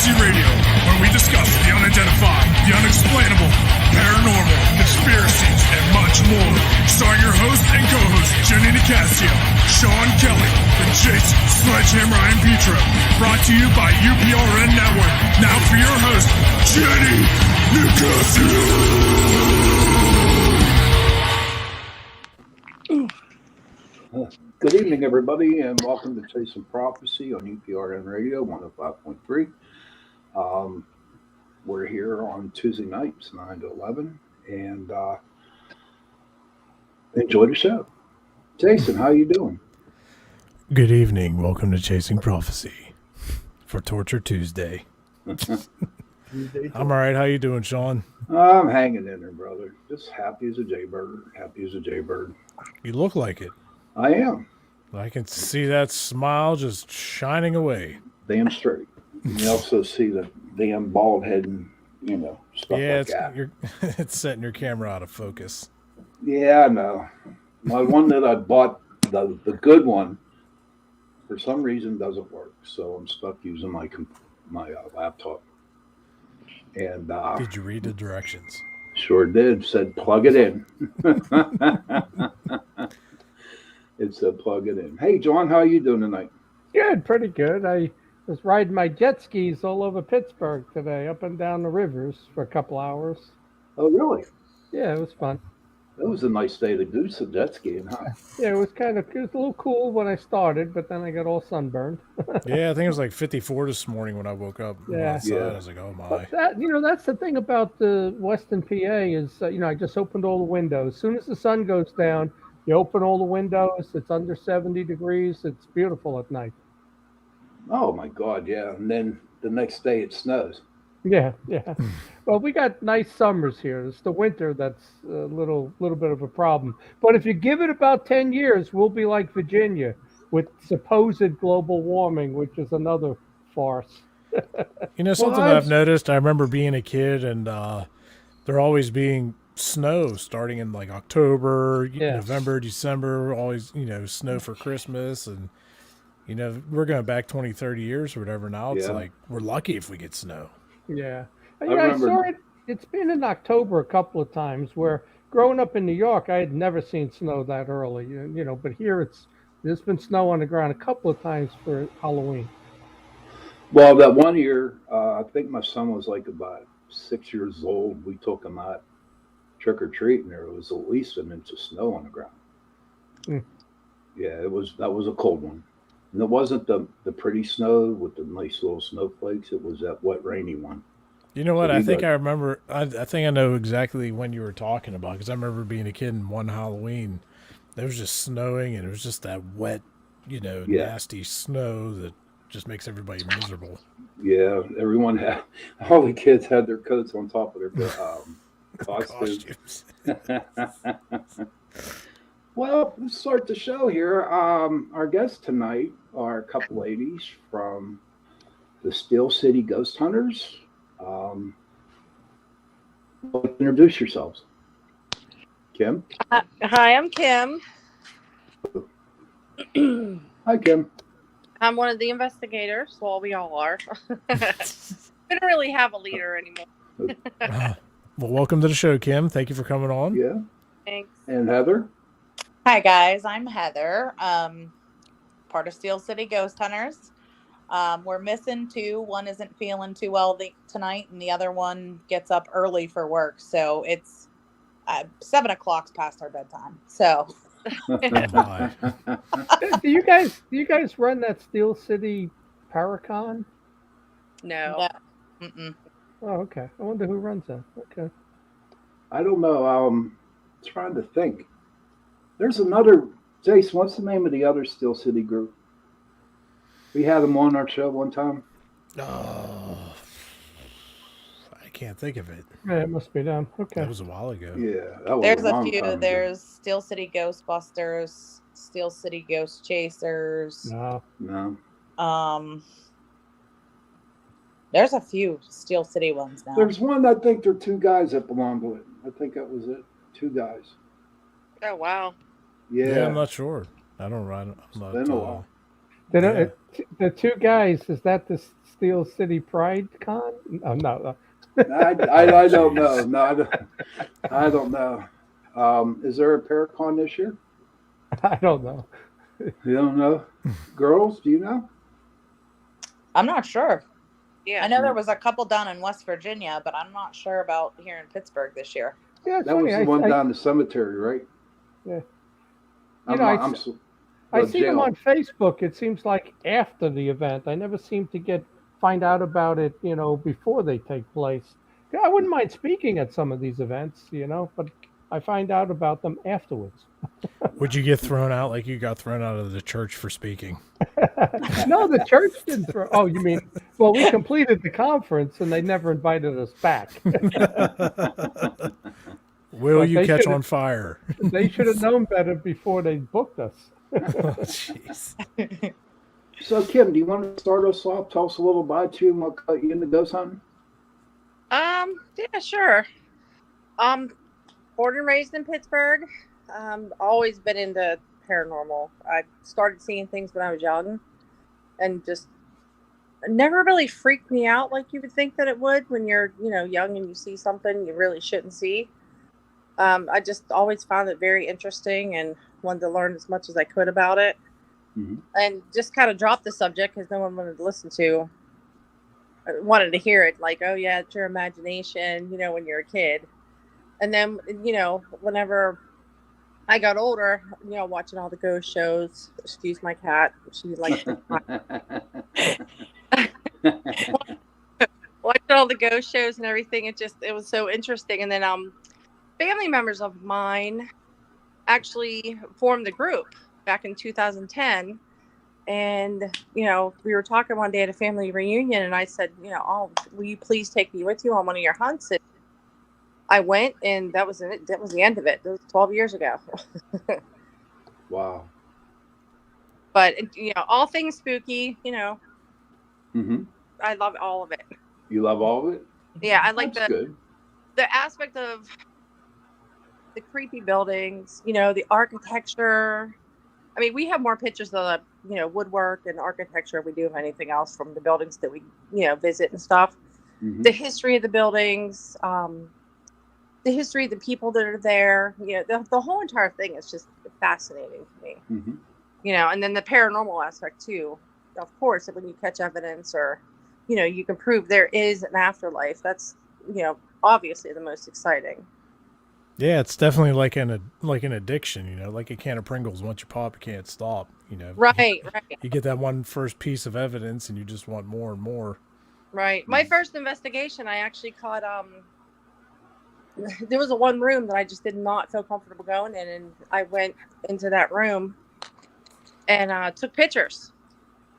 Conspiracy Radio, where we discuss the unidentified, the unexplainable, paranormal, conspiracies, and much more. Starring your host and co-host, Jenny Nicasio, Sean Kelly, and Jason Sledgehammer and Petro. Brought to you by UPRN Network. Now for your host, Jenny Nicasio. Good evening, everybody, and welcome to Chasing Prophecy on UPRN Radio 105.3. We're here on Tuesday nights, 9 to 11, and enjoy the show. Jason, how you doing? Good evening. Welcome to Chasing Prophecy for Torture Tuesday. I'm all right. How you doing, Sean? I'm hanging in there, brother. Just happy as a jaybird. Happy as a jaybird. You look like it. I am. I can see that smile just shining away. Damn straight. You also see the damn bald head and, stuff like that. It's setting your camera out of focus. Yeah, I know. My one that I bought, the good one, for some reason doesn't work. So I'm stuck using my laptop. And did you read the directions? Sure did. Said plug it in. It said plug it in. Hey, John, how are you doing tonight? Good, pretty good. I was riding my jet skis all over Pittsburgh today, up and down the rivers for a couple hours. Oh, really? Yeah, it was fun. It was a nice day to do some jet skiing, huh? Yeah, it was a little cool when I started, but then I got all sunburned. Yeah, I think it was like 54 this morning when I woke up. Yeah. Outside. I was like, oh my. But that's the thing about the Western PA is, I just opened all the windows. As soon as the sun goes down, you open all the windows. It's under 70 degrees. It's beautiful at night. Oh, my God, yeah. And then the next day it snows. Yeah. Well, we got nice summers here. It's the winter that's a little bit of a problem. But if you give it about 10 years, we'll be like Virginia with supposed global warming, which is another farce. Something I've noticed, I remember being a kid and there always being snow starting in like October, November, December, always, snow for Christmas. And, we're going back 20, 30 years or whatever. Now it's like, we're lucky if we get snow. Yeah. I saw it. It's been in October a couple of times where growing up in New York, I had never seen snow that early, but here there's been snow on the ground a couple of times for Halloween. Well, that one year, I think my son was like about 6 years old. We took him out trick or treat, and there was at least an inch of snow on the ground. Mm. Yeah, that was a cold one. And it wasn't the pretty snow with the nice little snowflakes. It was that wet, rainy one. You know what? I think I remember. I think I know exactly when you were talking about, because I remember being a kid and one Halloween, it was just snowing, and it was just that wet, nasty snow that just makes everybody miserable. Yeah, all the kids had their coats on top of their costumes. Well, let's start the show here. Our guests tonight are a couple ladies from the Steel City Ghost Hunters. Introduce yourselves. Kim? Hi, I'm Kim. Hi, Kim. I'm one of the investigators. Well, we all are. We don't really have a leader anymore. Well, welcome to the show, Kim. Thank you for coming on. Yeah. Thanks. And Heather? Hi, guys. I'm Heather, part of Steel City Ghost Hunters. We're missing two. One isn't feeling too well tonight, and the other one gets up early for work. So it's 7 o'clock's past our bedtime. So, do you guys run that Steel City Paracon? No. Mm-mm. Oh, okay. I wonder who runs that. Okay. I don't know. I'm trying to think. There's another. Jason, what's the name of the other Steel City group? We had them on our show one time. Oh, I can't think of it. Yeah, it must be them. Okay. That was a while ago. Yeah, that was There's a a long few. time There's Steel City Ghostbusters, Steel City Ghost Chasers. No. There's a few Steel City ones now. There's one. I think there are two guys that belong to it. I think that was it. Two guys. Oh, wow. Yeah. I'm not sure. I don't ride. I'm not. Been a while. The two guys, is that the Steel City Pride Con? Oh, no. I don't know. No, I don't know. Is there a Paracon this year? I don't know. You don't know? Girls, do you know? I'm not sure. Yeah. I know there was a couple down in West Virginia, but I'm not sure about here in Pittsburgh this year. Yeah, That was the one down the cemetery, right? Yeah. I see them on Facebook. It seems like after the event. I never seem to find out about it, before they take place. I wouldn't mind speaking at some of these events, but I find out about them afterwards. Would you get thrown out like you got thrown out of the church for speaking? No, the church didn't throw. Oh, you mean? Well, we completed the conference and they never invited us back. Will you catch on fire? They should have known better before they booked us. Oh, jeez. So, Kim, do you want to start us off? Tell us a little about you and what got you into ghost hunting? Yeah, sure. Born and raised in Pittsburgh. Always been into paranormal. I started seeing things when I was young, and just never really freaked me out like you would think that it would when you're, young and you see something you really shouldn't see. I just always found it very interesting and wanted to learn as much as I could about it. Mm-hmm. And just kind of dropped the subject because no one wanted to hear it. Like, oh yeah, it's your imagination, when you're a kid. And then, whenever I got older, watching all the ghost shows, excuse my cat, she likes watching all the ghost shows and everything. It was so interesting. And then, family members of mine actually formed the group back in 2010. And, we were talking one day at a family reunion and I said, will you please take me with you on one of your hunts? And I went and that was it. That was the end of it. It was 12 years ago. Wow. But, all things spooky, Mm-hmm. I love all of it. You love all of it? Yeah, I like the aspect of the creepy buildings, the architecture. I mean, we have more pictures of the, woodwork and architecture we do of anything else from the buildings that we, visit and stuff. Mm-hmm. The history of the buildings, the history of the people that are there, the whole entire thing is just fascinating to me. Mm-hmm. And then the paranormal aspect too. Of course, when you catch evidence or, you can prove there is an afterlife. That's, obviously the most exciting. Yeah, it's definitely like an addiction, like a can of Pringles. Once you pop, you can't stop, Right. You get that one first piece of evidence and you just want more and more. Right. My first investigation, I actually caught, there was one room that I just did not feel comfortable going in. And I went into that room and took pictures.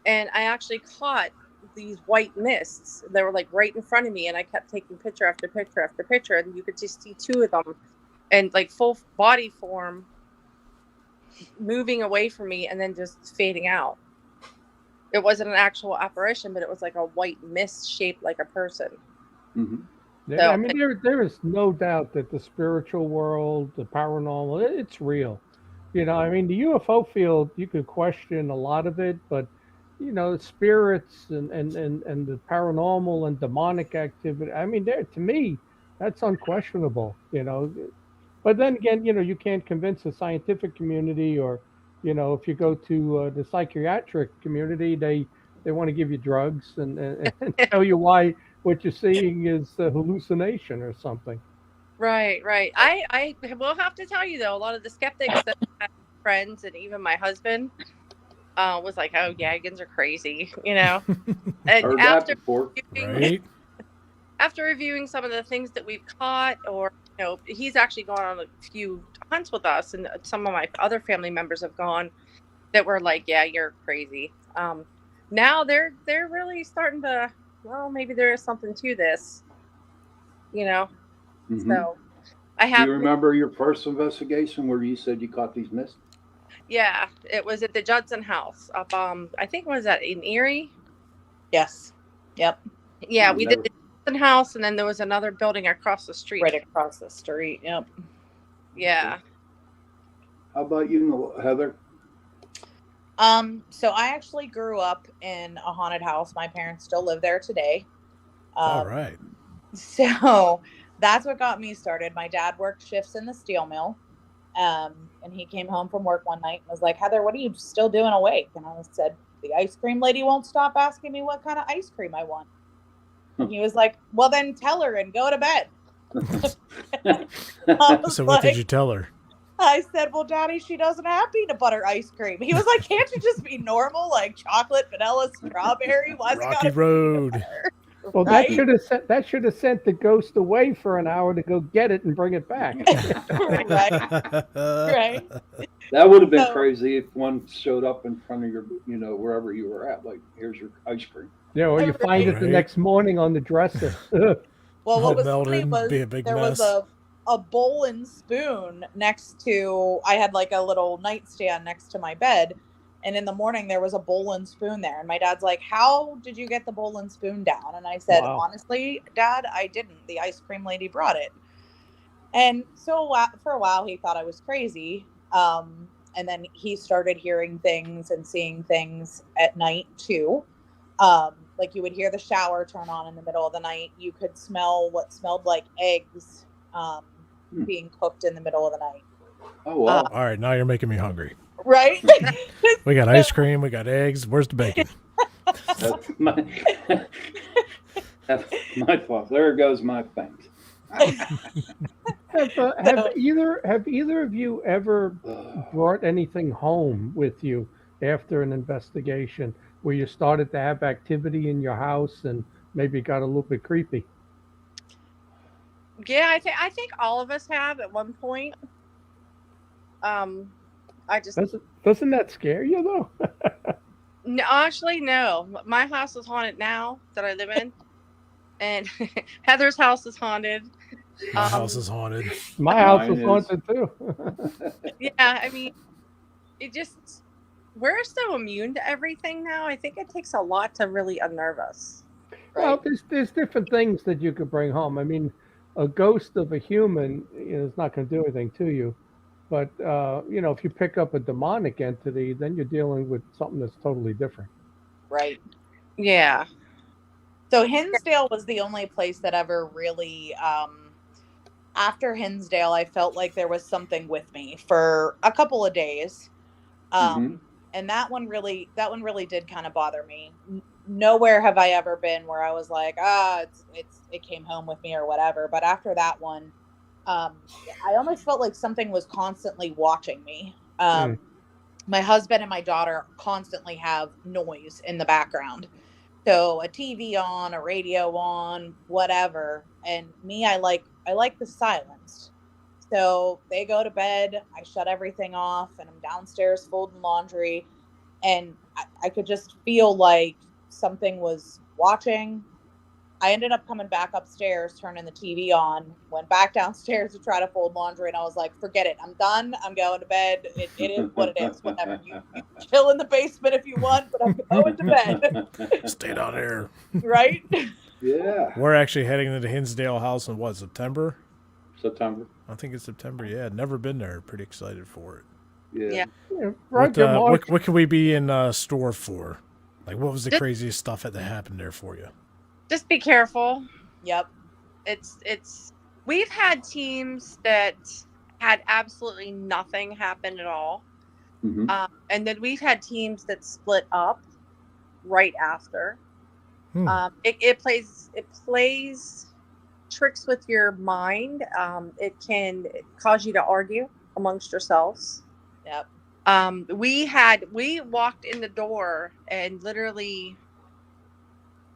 And I actually caught these white mists. They were like right in front of me. And I kept taking picture after picture after picture. And you could just see two of them. And like full body form moving away from me and then just fading out. It wasn't an actual apparition, but it was like a white mist shaped like a person. Mm-hmm. Yeah, so, there is no doubt that the spiritual world, the paranormal, it's real. The UFO field, you could question a lot of it, but spirits and the paranormal and demonic activity. To me, that's unquestionable. But then again, you can't convince the scientific community or, if you go to the psychiatric community, they want to give you drugs and tell you why what you're seeing is a hallucination or something. Right. I will have to tell you, though, a lot of the skeptics that I have friends and even my husband was like, oh, Yagans are crazy, And heard that before. After reviewing some of the things that we've caught or, he's actually gone on a few hunts with us and some of my other family members have gone that were like, yeah, you're crazy. Now they're really starting to, well, maybe there is something to this, Mm-hmm. So I have. Do you remember your first investigation where you said you caught these mists? Yeah, it was at the Judson House up, I think, was that in Erie? Yes. Yep. Yeah, we did the Judson House, and then there was another building across the street. Right across the street. Yep. Yeah. How about you, Heather? So I actually grew up in a haunted house. My parents still live there today. All right. So that's what got me started. My dad worked shifts in the steel mill. And he came home from work one night and was like, Heather, what are you still doing awake? And I said, the ice cream lady won't stop asking me what kind of ice cream I want. And he was like, well, then tell her and go to bed. So what did you tell her? I said, well, Daddy, she doesn't have peanut butter ice cream. He was like, can't you just be normal, like chocolate, vanilla, strawberry? Why's Rocky Road. Well, Right? that should have sent the ghost away for an hour to go get it and bring it back. Right. That would have been crazy if one showed up in front of your, wherever you were at. Like, here's your ice cream. Yeah, or you find it the next morning on the dresser. Well, what was melted, funny was be a big there mess. was a bowl and spoon next to, I had like a little nightstand next to my bed. And in the morning, there was a bowl and spoon there. And my dad's like, how did you get the bowl and spoon down? And I said, honestly, Dad, I didn't. The ice cream lady brought it. And so for a while, he thought I was crazy. And then he started hearing things and seeing things at night, too. Like you would hear the shower turn on in the middle of the night. You could smell what smelled like eggs being cooked in the middle of the night. Oh, wow. All right, now you're making me hungry. Right? We got ice cream. We got eggs. Where's the bacon? That's my fault. There goes my thanks. Have either of you ever brought anything home with you after an investigation where you started to have activity in your house and maybe got a little bit creepy? Yeah, I think all of us have at one point. I just doesn't that scare you though? No, actually, no. My house is haunted now that I live in, and Heather's house is haunted. My house is haunted. My house is haunted too. Yeah, I mean, we're so immune to everything now. I think it takes a lot to really unnerve us. Right? Well, there's different things that you could bring home. I mean, a ghost of a human is not going to do anything to you. But, if you pick up a demonic entity, then you're dealing with something that's totally different. Right. Yeah. So Hinsdale was the only place that ever really, after Hinsdale, I felt like there was something with me for a couple of days. And that one really did kind of bother me. Nowhere have I ever been where I was like, it came home with me or whatever. But after that one, I almost felt like something was constantly watching me. My husband and my daughter constantly have noise in the background. So a TV on, a radio on, whatever. And me, I like the silence. So they go to bed, I shut everything off, and I'm downstairs folding laundry. And I could just feel like something was watching. I ended up coming back upstairs, turning the TV on, went back downstairs to try to fold laundry, and I was like, forget it. I'm done. I'm going to bed. It is what it is. Whatever. You chill in the basement if you want, but I'm going to bed. Stay down there. Right? Yeah. We're actually heading to the Hinsdale house in September? September. I think it's September, yeah. Never been there. Pretty excited for it. Yeah. What can we be in store for? Like, what was the craziest stuff that happened there for you? Just be careful. Yep. We've had teams that had absolutely nothing happen at all. And then we've had teams that split up right after. It plays tricks with your mind. It can cause you to argue amongst yourselves. Yep. We walked in the door and literally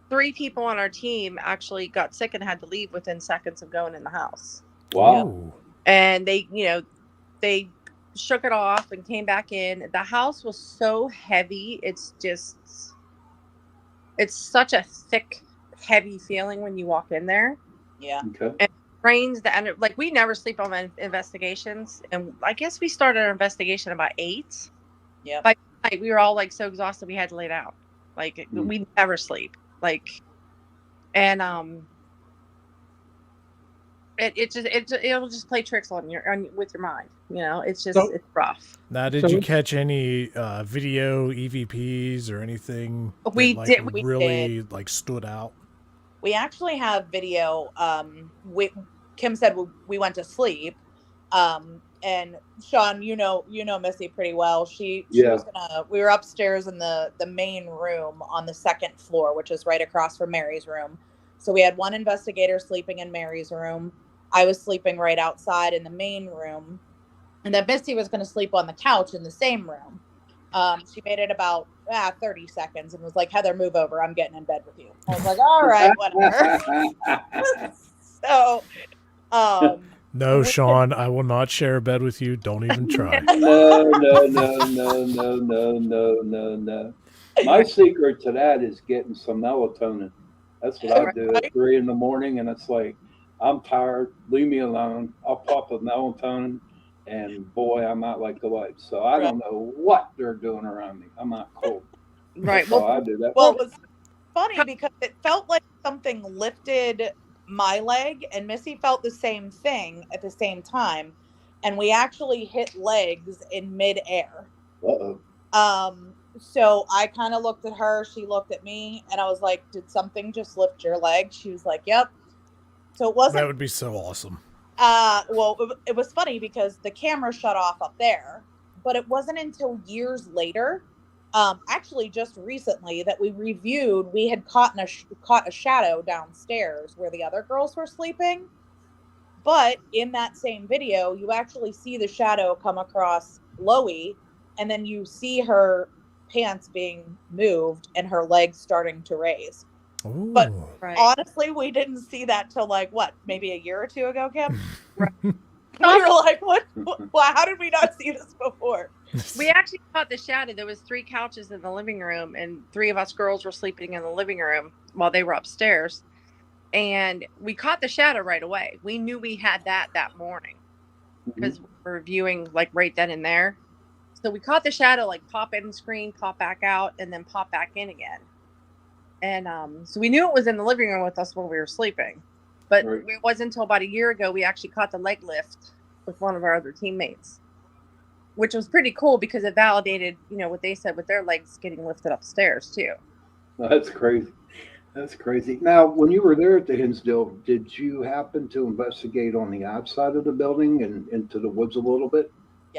3 people on our team actually got sick and had to leave within seconds of going in the house. Wow. And they shook it off and came back in. The house was so heavy. It's such a thick, heavy feeling when you walk in there. Yeah. Okay. And it rains we never sleep on investigations. And I guess we started our investigation about 8. Yeah. By night, we were all so exhausted we had to lay down. We never sleep. And it'll just play tricks with your mind. It's rough. Now, did you catch any video EVPs or anything we really stood out? We actually have video. Kim said we went to sleep, and Sean, you know Missy pretty well. She was we were upstairs in the main room on the second floor, which is right across from Mary's room. So we had one investigator sleeping in Mary's room. I was sleeping right outside in the main room, and then Missy was going to sleep on the couch in the same room. She made it about 30 seconds and was like, Heather, move over. I'm getting in bed with you. I was like, all right, whatever. So, no, Sean, I will not share a bed with you. Don't even try. No. My secret to that is getting some melatonin. That's what I do at 3 a.m, and it's like, I'm tired. Leave me alone. I'll pop a melatonin, and boy, I'm out like the light. So I don't know what they're doing around me. I'm not cool. Right. Well, I do that. Well, it was funny because it felt like something lifted my leg, and Missy felt the same thing at the same time, and we actually hit legs in midair. So I kind of looked at her, she looked at me, and I was like, did something just lift your leg? She was like, yep. So it wasn't. That would be so awesome. Well, it was funny because the camera shut off up there, but it wasn't until years later, actually just recently, that we reviewed, we had caught a shadow downstairs where the other girls were sleeping. But in that same video, you actually see the shadow come across Loie, and then you see her pants being moved and her legs starting to raise. Ooh. But honestly, we didn't see that till maybe a year or two ago, Kim. We were like, what? How did we not see this before? We actually caught the shadow. There was 3 couches in the living room, and 3 of us girls were sleeping in the living room while they were upstairs. And we caught the shadow right away. We knew we had that morning because we were viewing right then and there. So we caught the shadow pop in the screen, pop back out, and then pop back in again. And so we knew it was in the living room with us when we were sleeping. But it wasn't until about a year ago we actually caught the leg lift with one of our other teammates, which was pretty cool because it validated, what they said with their legs getting lifted upstairs too. That's crazy. That's crazy. Now, when you were there at the Hinsdale, did you happen to investigate on the outside of the building and into the woods a little bit?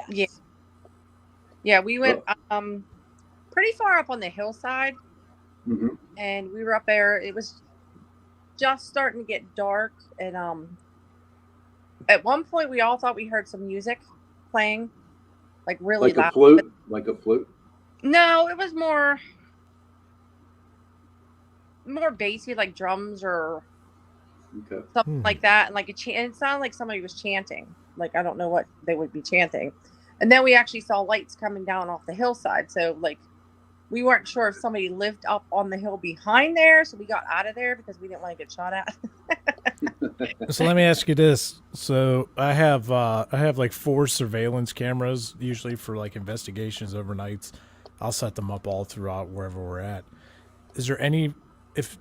Yes. Yeah, we went pretty far up on the hillside, and we were up there. It was just starting to get dark, and at one point we all thought we heard some music playing, really loud. Like a flute? No, it was more bassy, like drums or something like that, and it sounded like somebody was chanting. I don't know what they would be chanting. And then we actually saw lights coming down off the hillside. So we weren't sure if somebody lived up on the hill behind there. So we got out of there because we didn't want to get shot at. So let me ask you this. So I have 4 surveillance cameras, usually for investigations overnights. I'll set them up all throughout wherever we're at. Is there any,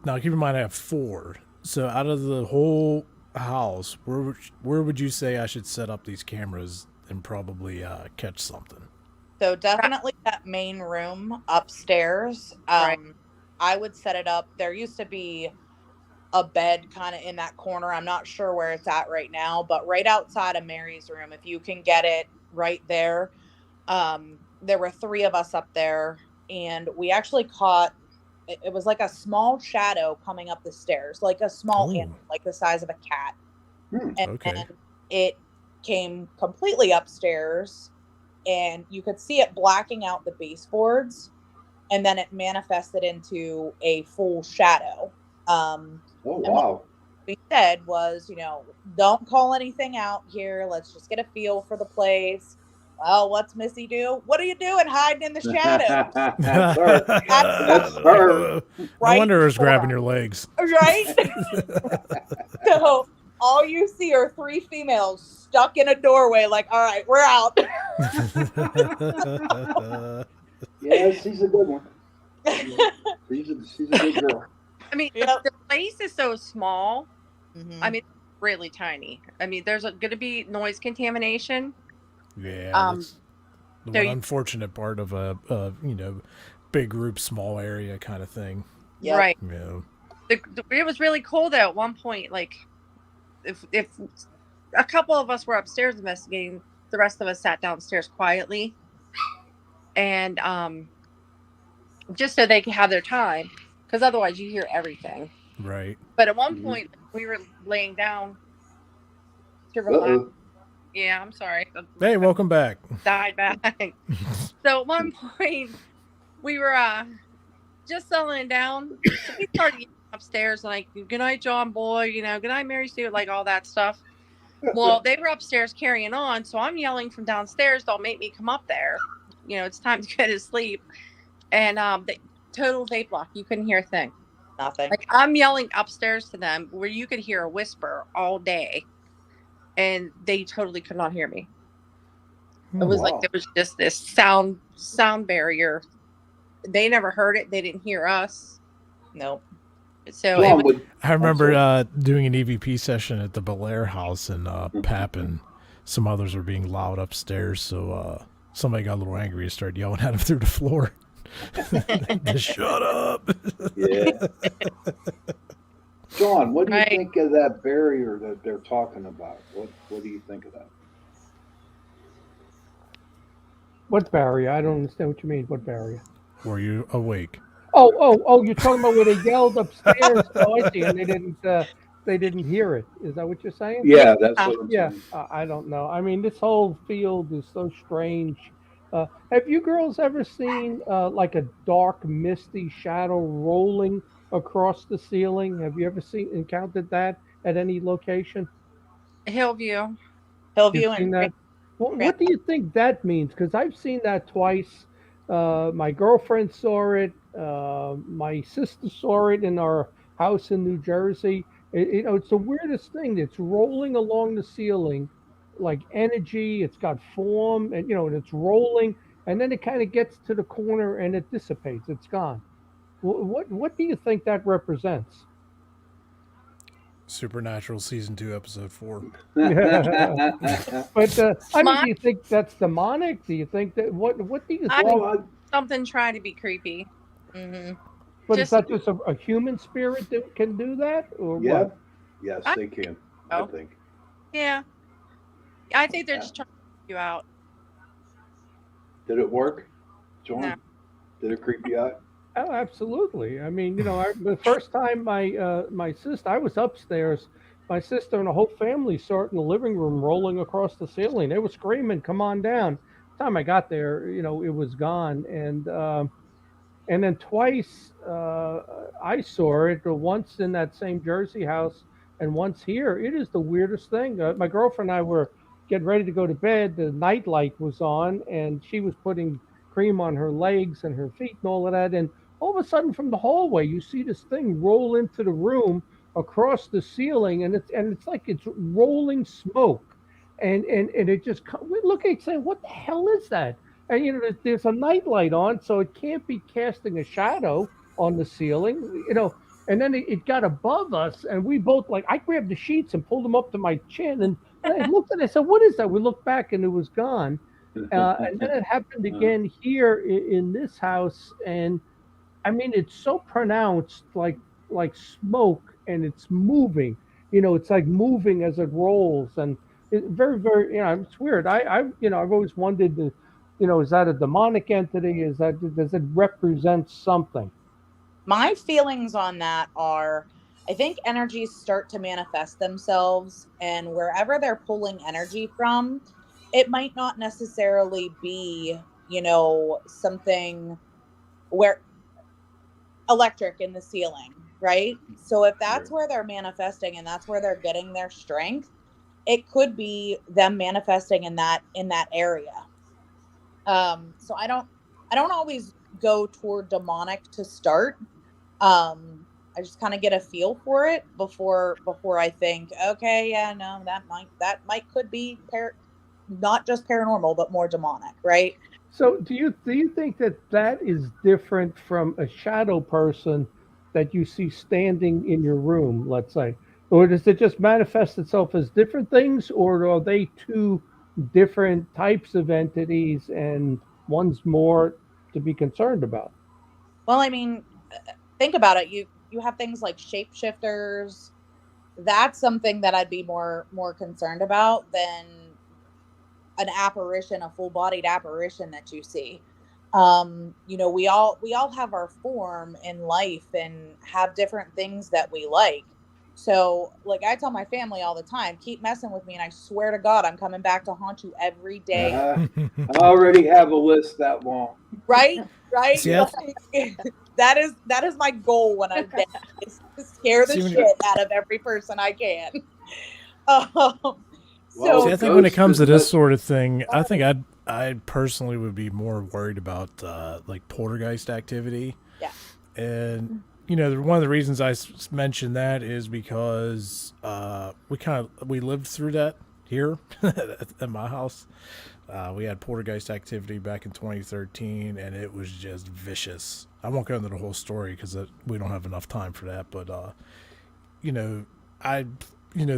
now keep in mind I have 4. So out of the whole house, where would you say I should set up these cameras and probably catch something? So definitely that main room upstairs. I would set it up. There used to be a bed kind of in that corner. I'm not sure where it's at right now, but right outside of Mary's room, if you can get it right there. There were 3 of us up there, and we actually caught, it was like a small shadow coming up the stairs, like a small animal, like the size of a cat. And it came completely upstairs, and you could see it blacking out the baseboards, and then it manifested into a full shadow. What we said was, don't call anything out here. Let's just get a feel for the place. Well, what's Missy do? What are you doing hiding in the shadows? That's her. I wonder who's grabbing your legs. Right? So all you see are 3 females stuck in a doorway all right, we're out. Yeah, she's a good one. She's a good girl. I mean, the place is so small. I mean, really tiny. I mean, there's going to be noise contamination. Yeah, that's the so one unfortunate part of a big group, small area kind of thing. Yep. Right. Yeah. It was really cold though at one point. Like, if a couple of us were upstairs investigating, the rest of us sat downstairs quietly, and just so they could have their time, because otherwise you hear everything. Right. But at one point we were laying down to relax. Yeah, I'm sorry. Hey, welcome back. Died back. So at one point we were just settling down. So we started upstairs like, good night, John Boy, good night, Mary Sue, like all that stuff. Well, they were upstairs carrying on, so I'm yelling from downstairs, don't make me come up there. It's time to go to sleep. And the total vape block, you couldn't hear a thing. Nothing. Like, I'm yelling upstairs to them where you could hear a whisper all day, and they totally could not hear me. It was like there was just this sound barrier. They never heard it. They didn't hear us. Nope. So I remember doing an EVP session at the Belair house, and Pap and some others were being loud upstairs. So somebody got a little angry and started yelling at him through the floor. Just shut up. Yeah. John, what do you think of that barrier that they're talking about? What do you think of that? What barrier? I don't understand what you mean. What barrier? Were you awake? Oh! You're talking about where they yelled upstairs. Oh, I see. And they didn't hear it. Is that what you're saying? Yeah, that's what I'm saying. I don't know. I mean, this whole field is so strange. Have you girls ever seen like a dark, misty shadow rolling across the ceiling? Have you ever encountered that at any location? Hillview and that? What do you think that means? Because I've seen that twice. My girlfriend saw it. My sister saw it in our house in New Jersey. It's the weirdest thing. It's rolling along the ceiling like energy. It's got form, and and it's rolling, and then it kind of gets to the corner and it dissipates. It's gone. What do you think that represents? Supernatural season 2, episode 4. But I mean, do you think that's demonic? Do you think that what do you think? Something trying to be creepy. Mm-hmm. But is that just a human spirit that can do that, or what? Yes, they can. I think. Yeah, I think they're just trying to creep you out. Did it work, John? No. Did it creep you out? Oh, absolutely. I mean, the first time my sister, I was upstairs. My sister and the whole family saw it in the living room rolling across the ceiling. They were screaming, "Come on down!" The time I got there, it was gone. And then twice I saw it. Once in that same Jersey house, and once here. It is the weirdest thing. My girlfriend and I were getting ready to go to bed. The night light was on, and she was putting cream on her legs and her feet and all of that. And all of a sudden, from the hallway, you see this thing roll into the room across the ceiling, and it's like it's rolling smoke, and it just we look at it saying, "What the hell is that?" And there's a night light on, so it can't be casting a shadow on the ceiling, And then it got above us, and we both I grabbed the sheets and pulled them up to my chin, and I looked at it. I said, "What is that?" We looked back, and it was gone. And then it happened again here in this house, and I mean, it's so pronounced, like smoke, and it's moving. It's like moving as it rolls, and it's very, very. It's weird. I've always wondered, is that a demonic entity? Does it represent something? My feelings on that are, I think energies start to manifest themselves, and wherever they're pulling energy from, it might not necessarily be, something where electric in the ceiling, right? So if that's where they're manifesting and that's where they're getting their strength, it could be them manifesting in that area. So I don't always go toward demonic to start. I just kind of get a feel for it before I think, okay, yeah, no, that could be not just paranormal, but more demonic, right? So do you think that is different from a shadow person that you see standing in your room, let's say? Or does it just manifest itself as different things, or are they two different types of entities and one's more to be concerned about? Well, I mean, think about it. You have things like shapeshifters. That's something that I'd be more concerned about than an apparition, a full-bodied apparition that you see. We all have our form in life and have different things that we like. So, like I tell my family all the time, keep messing with me, and I swear to God, I'm coming back to haunt you every day. I already have a list that long. Right? Right? See, Like, that is my goal when I'm dead, is to scare the shit out of every person I can. Well, See, I think when it comes to this sort of thing, I think I personally would be more worried about like poltergeist activity. Yeah. And one of the reasons I mentioned that is because we lived through that here at my house. We had poltergeist activity back in 2013, and it was just vicious. I won't go into the whole story because we don't have enough time for that. But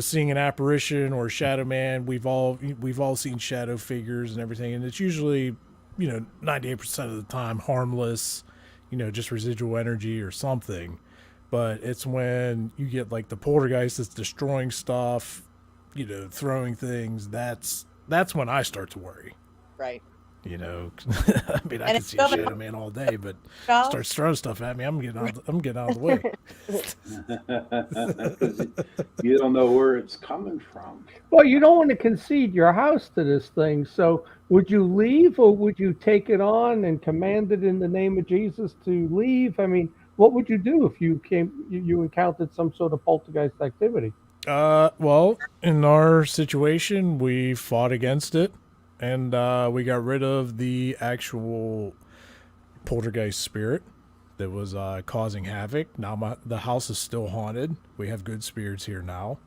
seeing an apparition or a shadow man, we've all seen shadow figures and everything, and it's usually 98% of the time harmless, just residual energy or something. But it's when you get like the poltergeist that's destroying stuff, throwing things, that's when I start to worry. Right. I mean, I can see a shadow man all day, but starts throwing stuff at me, I'm getting out of the way. You don't know where it's coming from. Well, you don't want to concede your house to this thing. So would you leave, or would you take it on and command it in the name of Jesus to leave? I mean, what would you do if you encountered some sort of poltergeist activity? Well, in our situation, we fought against it, and we got rid of the actual poltergeist spirit that was causing havoc. Now the house is still haunted. We have good spirits here now.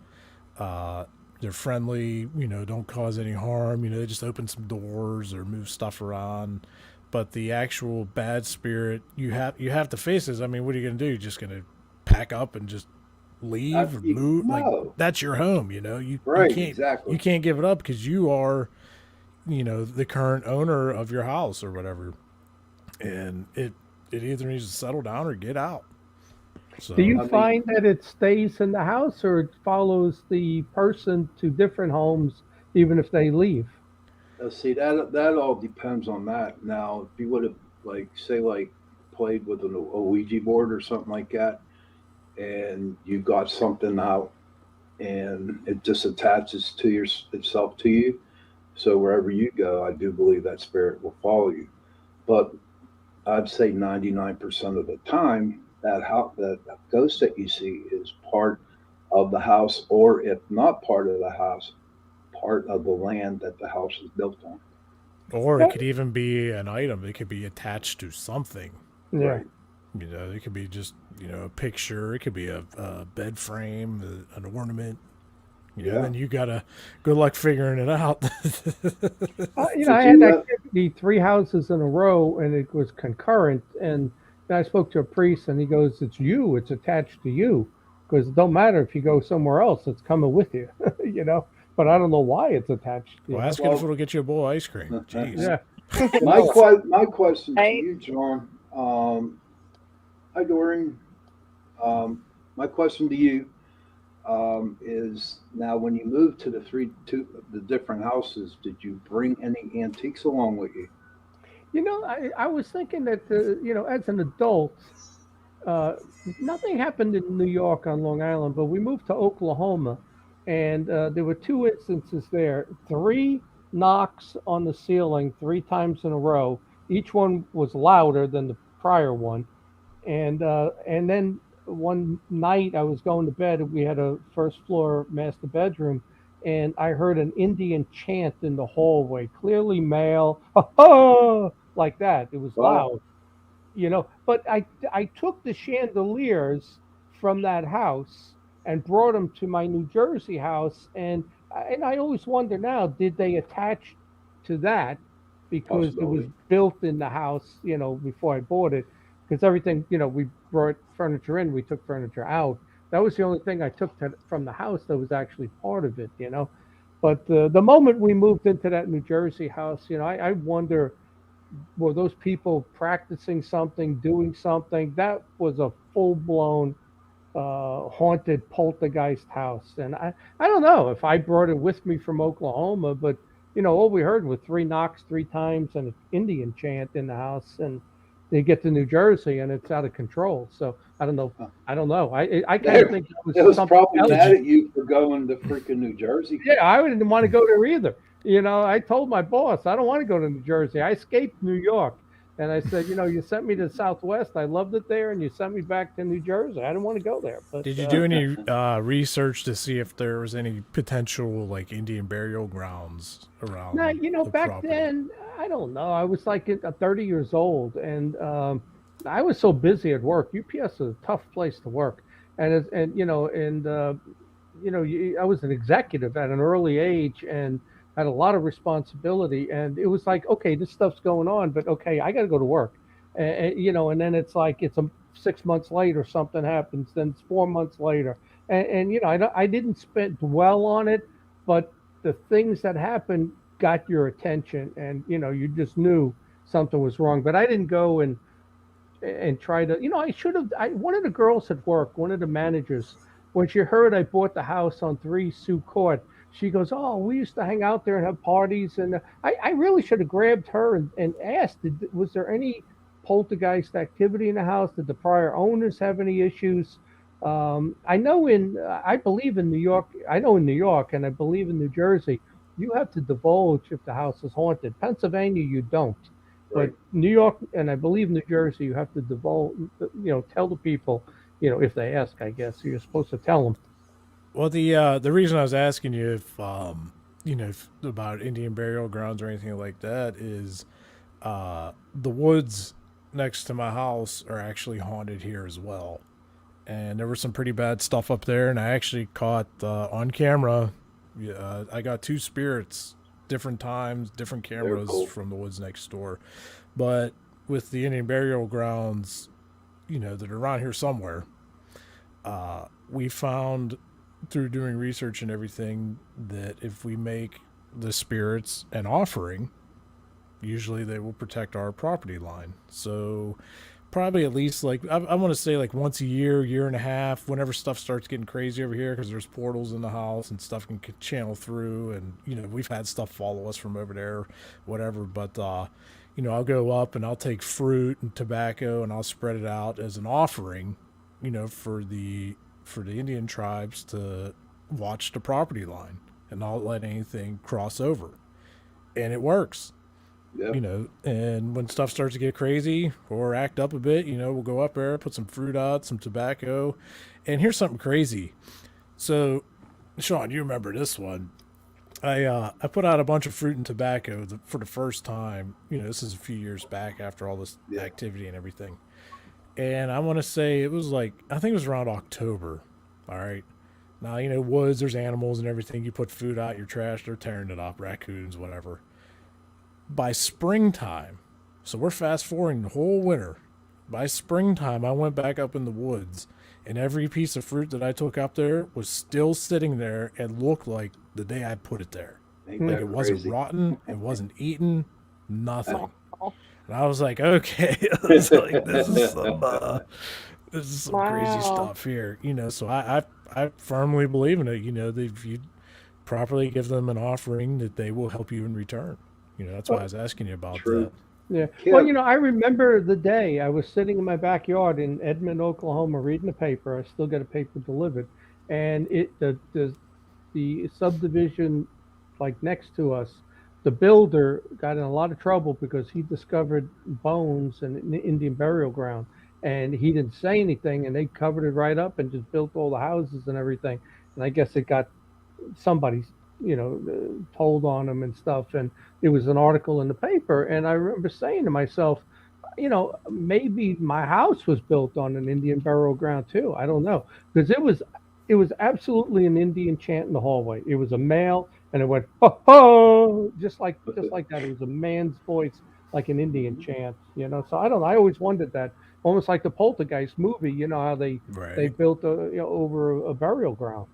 They're friendly, don't cause any harm. They just open some doors or move stuff around. But the actual bad spirit, you have to face this. I mean, what are you going to do? You're just going to pack up and just leave or move? No. Like, that's your home, you Right, can't, exactly. You can't give it up because you are, the current owner of your house or whatever. And it either needs to settle down or get out. So, Do you find that it stays in the house, or it follows the person to different homes even if they leave? See, that all depends on that. Now, if you would have played with a Ouija board or something like that, and you got something out, and it just attaches to itself to you, so wherever you go, I do believe that spirit will follow you. But I'd say 99% of the time, that ghost that you see is part of the house, or if not part of the house, part of the land that the house is built on. Or it could even be an item. It could be attached to something. Yeah. Right. It could be just, a picture. It could be a bed frame, an ornament. And you got to good luck figuring it out. I had activity 3 houses in a row, and it was concurrent. And I spoke to a priest, and he goes, "It's you. It's attached to you, because it don't matter if you go somewhere else. It's coming with you." But I don't know why it's attached. Well, ask it if it'll get you a bowl of ice cream. Jeez. Yeah. My question to you, John. Hi, Doreen. My question to you is, now when you moved to the different houses, did you bring any antiques along with you? I was thinking that, as an adult, nothing happened in New York on Long Island, but we moved to Oklahoma, and there were 2 instances there. 3 knocks on the ceiling 3 times in a row. Each one was louder than the prior one. And then one night I was going to bed, and we had a first floor master bedroom, and I heard an Indian chant in the hallway, clearly male, like that. It was loud, But I took the chandeliers from that house and brought them to my New Jersey house, and I always wonder now, did they attach to that because it was built in the house, before I bought it? Because everything, we brought furniture in, we took furniture out. that was the only thing I took from the house that was actually part of it, you know. But the moment we moved into that New Jersey house, you know, I wonder, were those people practicing something, doing something? That was a full blown haunted poltergeist house. And I don't know if I brought it with me from Oklahoma, but you know, all we heard was three knocks three times and an Indian chant in the house. And they get to New Jersey and it's out of control. So I don't know. I don't know. I kind of think it was something probably else. mad at you for going to freaking New Jersey. Yeah, I didn't want to go there either. You know, I told my boss I don't want to go to New Jersey. I escaped New York, and I said, you know, you sent me to the Southwest. I loved it there, and you sent me back to New Jersey. I didn't want to go there. But Did you do any research to see if there was any potential like Indian burial grounds around? no, you know, the back property? then, I don't know. I was like 30 years old, and I was so busy at work. UPS is a tough place to work, and you know, and you know, I was an executive at an early age and had a lot of responsibility. And it was like, okay, this stuff's going on, but okay, I got to go to work. You know, and then it's like it's 6 months later, something happens. Then it's 4 months later, and you know, I didn't spend dwell on it, but the things that happened got your attention, and you know, you just knew something was wrong. But I didn't go and try to, you know, I should have. One of the girls at work, one of the managers, when she heard I bought the house on 3 Sioux Court, she goes, "Oh, we used to hang out there and have parties." And I really should have grabbed her and asked, was there any poltergeist activity in the house? Did the prior owners have any issues? I know I believe in New York. I know in New York, and I believe in New Jersey, you have to divulge if the house is haunted. Pennsylvania, you don't. Right. But New York, and I believe New Jersey, you have to divulge, you know, tell the people, you know, if they ask, I guess you're supposed to tell them. Well, the reason I was asking you if you know if, about Indian burial grounds or anything like that is the woods next to my house are actually haunted here as well, and there was some pretty bad stuff up there, and I actually caught on camera. I got 2 spirits, different times, different cameras cool. from the woods next door, but with the Indian burial grounds, you know, that are around here somewhere, we found through doing research and everything that if we make the spirits an offering, usually they will protect our property line. So probably at least like I want to say like once a year and a half, whenever stuff starts getting crazy over here, because there's portals in the house and stuff can channel through, and you know, we've had stuff follow us from over there, whatever. But you know, I'll go up and I'll take fruit and tobacco and I'll spread it out as an offering, you know, for the Indian tribes to watch the property line and not let anything cross over. And it works. Yep. You know, and when stuff starts to get crazy or act up a bit, you know, we'll go up there, put some fruit out, some tobacco. And here's something crazy. So, Sean, you remember this one. I put out a bunch of fruit and tobacco for the first time. You know, this is a few years back after all this activity and everything. And I want to say it was like, I think it was around October. All right. Now, you know, woods, there's animals and everything. You put food out, your trash, they're tearing it up, raccoons, whatever. By springtime, so we're fast forwarding the whole winter. By springtime, I went back up in the woods, and every piece of fruit that I took up there was still sitting there and looked like the day I put it there. Ain't Like that it wasn't crazy? rotten, it wasn't eaten, nothing. And I was like, okay, I was like, this is some crazy stuff here, you know. So I firmly believe in it. You know, that if you properly give them an offering, that they will help you in return. You know, that's why I was asking you about True. that. Yeah. Well, you know, I remember the day I was sitting in my backyard in Edmond, Oklahoma, reading the paper. I still get a paper delivered, and the subdivision like next to us, the builder got in a lot of trouble because he discovered bones in an Indian burial ground, and he didn't say anything, and they covered it right up and just built all the houses and everything. And I guess it got somebody, you know, told on him and stuff, and it was an article in the paper. And I remember saying to myself, you know, maybe my house was built on an Indian burial ground too. I don't know, because it was absolutely an Indian chant in the hallway. It was a male, and it went ho ho, just like that. It was a man's voice, like an Indian chant, you know. So I don't know. I always wondered that. almost like the Poltergeist movie. You know how they Right. built over a burial ground.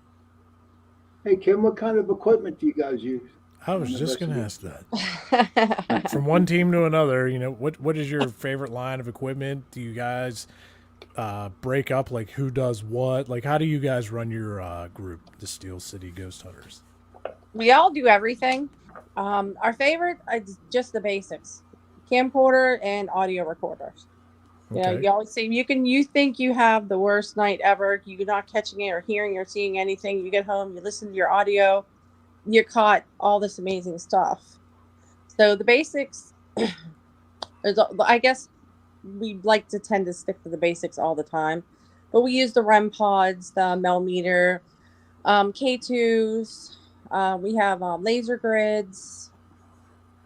Hey, Kim, what kind of equipment do you guys use? I was on just going to investigation? ask that. From one team to another, what is your favorite line of equipment? Do you guys break up like who does what? Like, how do you guys run your group, the Steel City Ghost Hunters? We all do everything. Our favorite is just the basics: camcorder and audio recorders. Okay. You always say you think you have the worst night ever. You're not catching it or hearing or seeing anything. You get home, you listen to your audio, you're caught all this amazing stuff. So the basics is, I guess we like to tend to stick to the basics all the time, but we use the REM pods, the Melmeter, K2s. We have laser grids,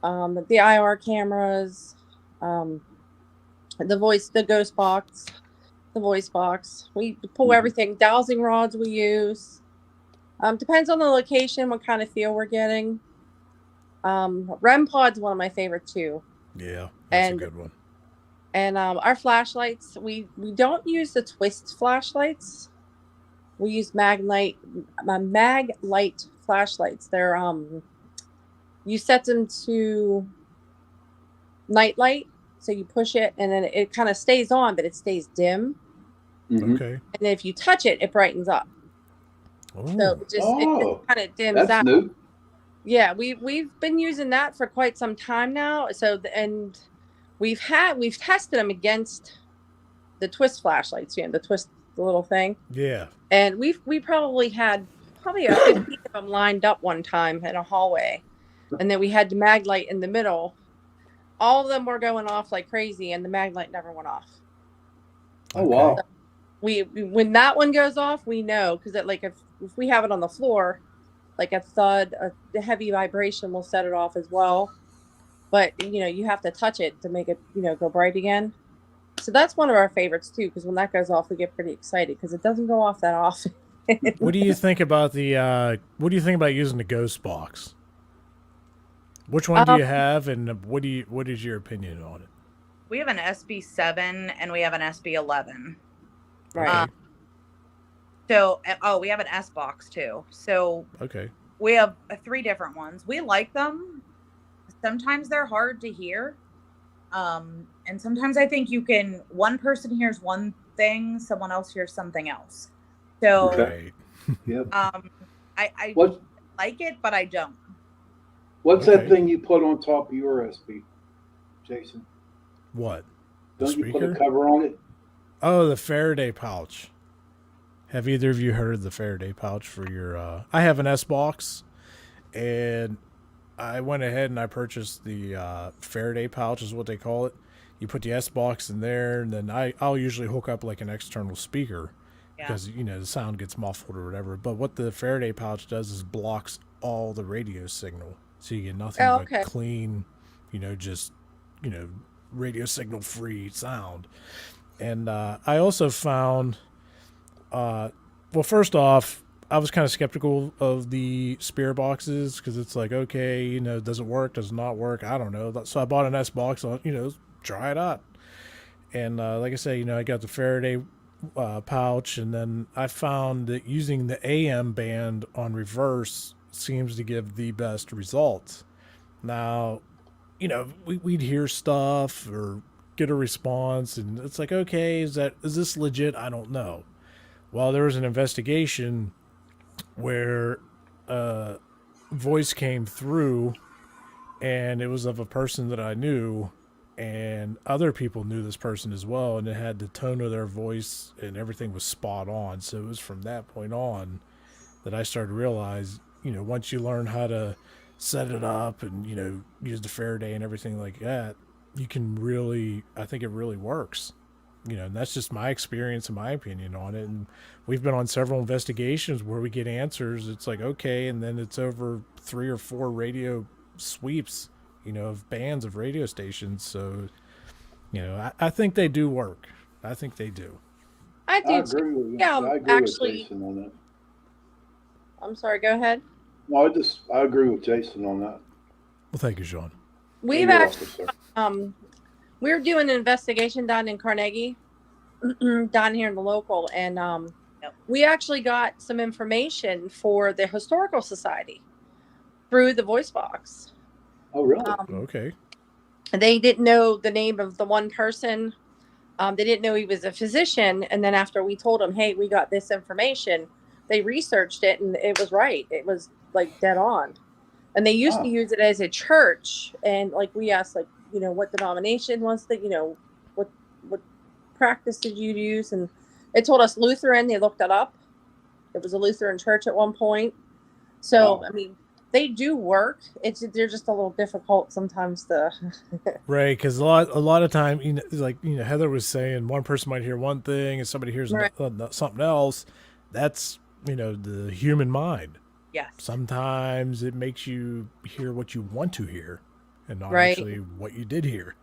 the IR cameras, the ghost box, the voice box. We pull everything. Dowsing rods we use. Depends on the location, what kind of feel we're getting. REM pod's one of my favorite too. Yeah, that's a good one. And our flashlights, we don't use the twist flashlights. We use mag light flashlights. They're you set them to night light, so you push it and then it kind of stays on, but it stays dim. Okay. And then if you touch it, it brightens up. So it just kind of dims out. That's new. Yeah, we've been using that for quite some time now. So and we've tested them against the twist flashlights, the little thing. Yeah. And we probably had 50 of them lined up one time in a hallway, and then we had the mag light in the middle. All of them were going off like crazy, and the mag light never went off. Oh wow! So when that one goes off, we know, because like if we have it on the floor, like a thud, a heavy vibration will set it off as well. But you have to touch it to make it go bright again. So that's one of our favorites too, because when that goes off, we get pretty excited because it doesn't go off that often. What do you think about using the ghost box? Which one do you have, and what is your opinion on it? We have an SB7 and we have an SB11. Right. We have an S box too. So okay, we have 3 different ones. We like them. Sometimes they're hard to hear. And sometimes I think one person hears one thing, someone else hears something else. So, okay. I like it, but I don't. What's that thing you put on top of your SB, Jason? What? Don't you put a cover on it? Oh, the Faraday pouch. Have either of you heard of the Faraday pouch for your? I have an S box, and I went ahead and I purchased the Faraday pouch, is what they call it. You put the S box in there, and then I'll usually hook up like an external speaker because the sound gets muffled or whatever. But what the Faraday pouch does is blocks all the radio signal, so you get nothing but clean, just radio signal free sound. And I also found, well, first off, I was kind of skeptical of the spirit boxes because it's like, okay, does it work? Does it not work? I don't know. So I bought an S box, try it out. And like I say, I got the Faraday pouch, and then I found that using the AM band on reverse seems to give the best results. Now, we'd hear stuff or get a response, and it's like, okay, is this legit? I don't know. Well, there was an investigation where a voice came through, and it was of a person that I knew, and other people knew this person as well, and it had the tone of their voice, and everything was spot on. So it was from that point on that I started to realize, once you learn how to set it up and, use the Faraday and everything like that, you can really, I think it really works. And that's just my experience and my opinion on it. And we've been on several investigations where we get answers. It's like, okay, and then it's over 3 or 4 radio sweeps, of bands of radio stations. So, I think they do work. I think they do. I do. I agree with you. Yeah, I agree actually. with Jason on that. I'm sorry. Go ahead. No, I agree with Jason on that. Well, thank you, Sean. We've actually, we were doing an investigation down in Carnegie, down here in the local, and we actually got some information for the historical society through the voice box. Oh, really? Okay. They didn't know the name of the one person. They didn't know he was a physician. And then after we told them, hey, we got this information, they researched it and it was right. It was like dead on. And they used to use it as a church. And like we asked, like, you know, what denomination was that, you know, what practice did you use? And it told us Lutheran. They looked it up. It was a Lutheran church at one point. So, I mean, they do work. They're just a little difficult sometimes to. Right, because a lot of time, you know, like, you know, Heather was saying, one person might hear one thing and somebody hears something else. That's, you know, the human mind. Yes. Sometimes it makes you hear what you want to hear, and not actually what you did hear.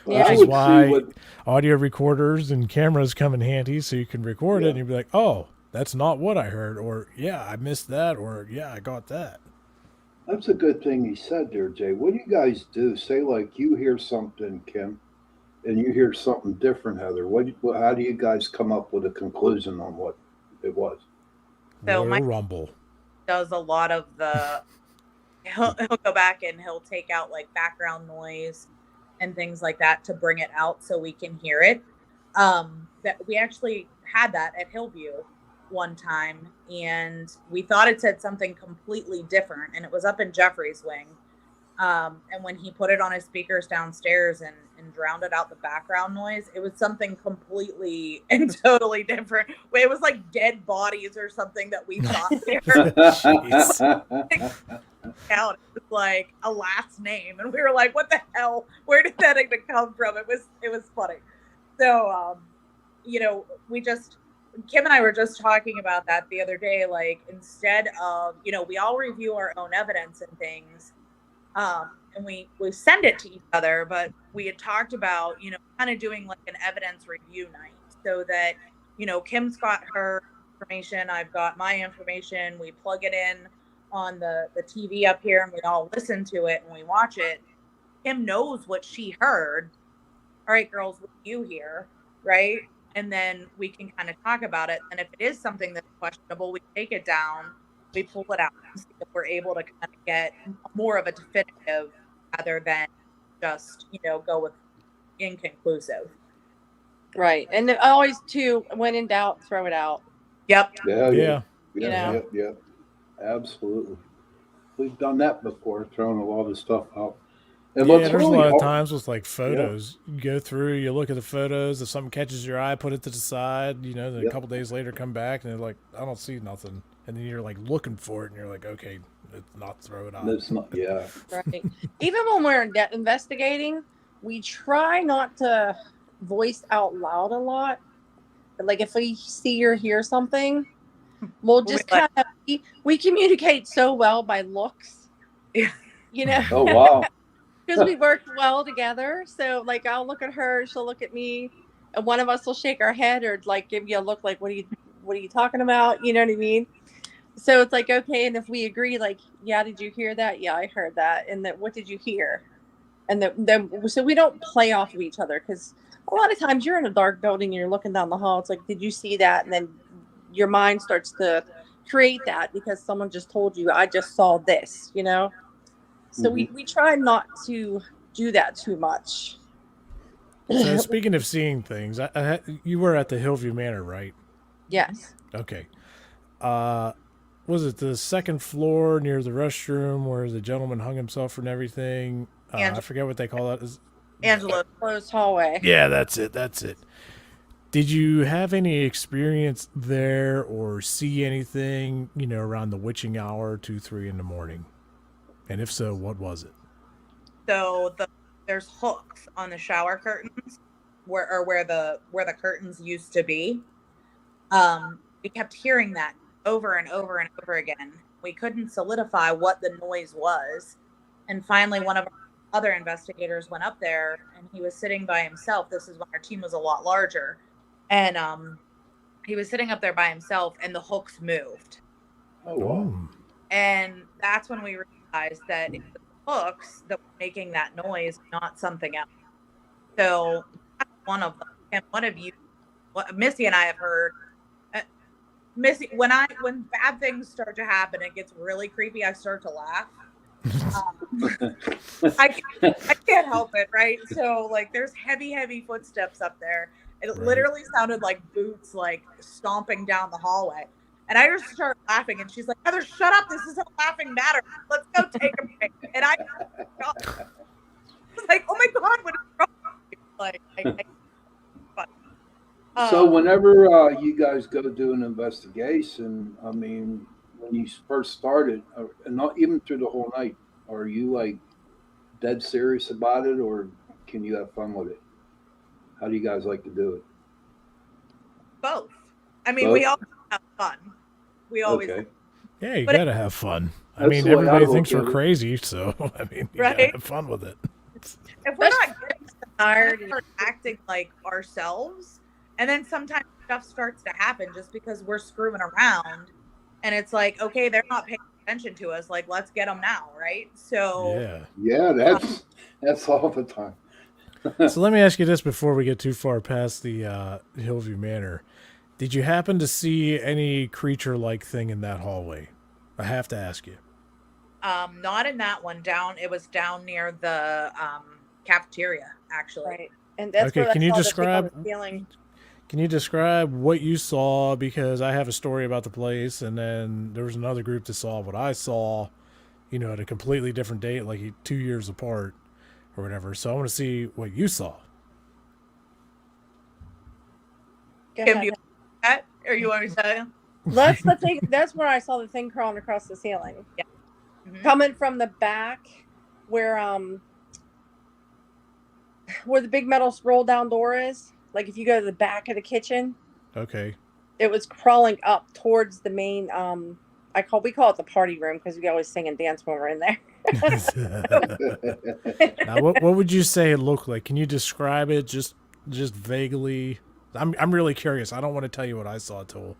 Which is why audio recorders and cameras come in handy, so you can record it and you'll be like, oh, that's not what I heard, or yeah, I missed that, or yeah, I got that. That's a good thing he said there, Jay. What do you guys do? Say, like, you hear something, Kim, and you hear something different, Heather. How do you guys come up with a conclusion on what it was? So Royal Rumble does a lot of the. He'll go back and he'll take out like background noise and things like that to bring it out so we can hear it. That we actually had that at Hillview one time, and we thought it said something completely different, and it was up in Jeffrey's wing. And when he put it on his speakers downstairs and drowned out the background noise, it was something completely and totally different. It was like dead bodies or something that we thought there. Out, it was like a last name, and we were like, what the hell, where did that even come from? It was funny. So you know, Kim and I were just talking about that the other day. Like, instead of, you know, we all review our own evidence and things, and we send it to each other, but we had talked about, you know, kind of doing like an evidence review night, so that, you know, Kim's got her information, I've got my information, we plug it in on the TV up here and we all listen to it and we watch it. Kim knows what she heard. All right, girls, what do you hear? Right? And then we can kind of talk about it. And if it is something that's questionable, we take it down, we pull it out, and see if we're able to kind of get more of a definitive rather than just, you know, go with inconclusive. Right. And always, too, when in doubt, throw it out. Yep. Yeah. Yep. Absolutely. We've done that before, thrown a lot of stuff out. And there's a lot of times with like photos. You go through, you look at the photos. If something catches your eye, put it to the side. You know, then a couple days later, come back and they're like, I don't see nothing. And then you're like looking for it, and you're like, okay, it's not, throw it out. It's not, Right. Even when we're investigating, we try not to voice out loud a lot. But like if we see or hear something, we'll just kind of we communicate so well by looks. You know. Oh wow. Because we worked well together. So, like, I'll look at her, she'll look at me, and one of us will shake our head or, like, give you a look like, what are you talking about? You know what I mean? So it's like, okay, and if we agree, like, yeah, did you hear that? Yeah, I heard that. And then, what did you hear? And then so we don't play off of each other, because a lot of times you're in a dark building and you're looking down the hall. It's like, did you see that? And then your mind starts to create that because someone just told you, I just saw this, you know? So we try not to do that too much. So speaking of seeing things, you were at the Hillview Manor, right? Yes. Okay. Was it the second floor near the restroom where the gentleman hung himself and everything? I forget what they call that. Angela's hallway. Yeah, that's it. Did you have any experience there or see anything, you know, around the witching hour, 2, 3 in the morning? And if so, what was it? So there's hooks on the shower curtains where the curtains used to be. We kept hearing that over and over and over again. We couldn't solidify what the noise was. And finally, one of our other investigators went up there and he was sitting by himself. This is when our team was a lot larger. And he was sitting up there by himself and the hooks moved. Oh, wow. And that's when we realized that it was the hooks that were making that noise, not something else. So that's one of them. And what have you Missy and I have heard. Missy, when bad things start to happen, it gets really creepy. I start to laugh. I can't help it, right? So like, there's heavy footsteps up there. It literally sounded like boots, like stomping down the hallway. And I just start laughing, and she's like, "Heather, shut up! This isn't laughing matter. Let's go take a break." And I was like, "Oh my god, what is wrong with you?" So whenever you guys go to do an investigation, I mean, when you first started, and not even through the whole night, are you like dead serious about it, or can you have fun with it? How do you guys like to do it? Both. I mean, we all have fun. We always. Okay. Yeah, you gotta have fun. I That's mean, the way I everybody look thinks at we're it. crazy, so I mean, you gotta have fun with it. If we're not getting tired, we're acting like ourselves, and then sometimes stuff starts to happen just because we're screwing around, and it's like, okay, they're not paying attention to us. Like, let's get them now, right? So yeah, that's all the time. So let me ask you this before we get too far past the Hillview Manor. Did you happen to see any creature-like thing in that hallway? I have to ask you. Not in that one. It was down near the cafeteria, actually. Right. And that's Okay, where can I you saw the describe- thing on the ceiling. Can you describe what you saw? Because I have a story about the place, and then there was another group that saw what I saw, at a completely different date, like 2 years apart or whatever. So I want to see what you saw. Go Kim, ahead. do you want that, or you want me to tell you? That's the thing. That's where I saw the thing crawling across the ceiling. Yeah. Mm-hmm. Coming from the back, where the big metal roll down door is. Like if you go to the back of the kitchen, Okay. it was crawling up towards the main. We call it the party room because we always sing and dance when we're in there. Now, what would you say it looked like? Can you describe it just vaguely? I'm really curious. I don't want to tell you what I saw till,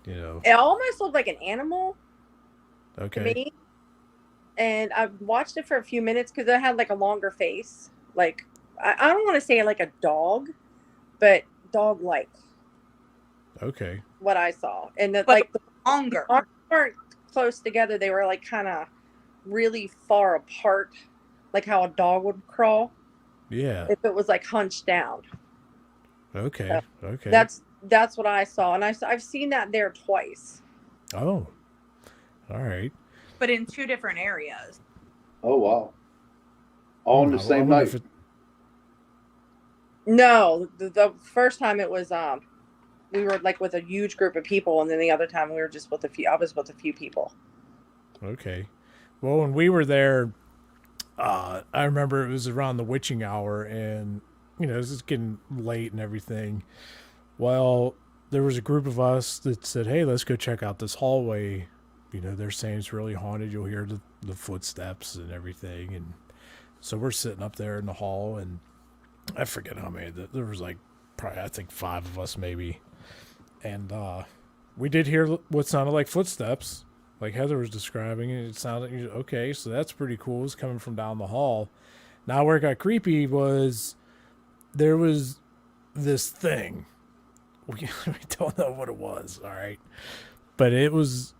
It almost looked like an animal to Okay. me. And I watched it for a few minutes because it had like a longer face. Like, I don't want to say like a dog, but dog-like. Okay. What I saw. And that But like the longer. arms weren't close together. They were like kind of really far apart, like how a dog would crawl Yeah. if it was like hunched down. Okay. Okay. That's what I saw, and I've seen that there twice. Oh. All right. But in two different areas. Oh wow! All on the I same wonder night. if No, the first time it was we were like with a huge group of people, and then the other time we were just with a few. I was with a few people. Okay. Well, when we were there, I remember it was around the witching hour, and it was just getting late and everything. Well, there was a group of us that said, "Hey, let's go check out this hallway." They're saying it's really haunted. You'll hear the footsteps and everything, and so we're sitting up there in the hall, and I forget how many. There was like probably I think 5 of us maybe, and we did hear what sounded like footsteps. Like Heather was describing it, it sounded okay, so that's pretty cool. It's coming from down the hall. Now, where it got creepy was there was this thing. We don't know what it was, all right, but it was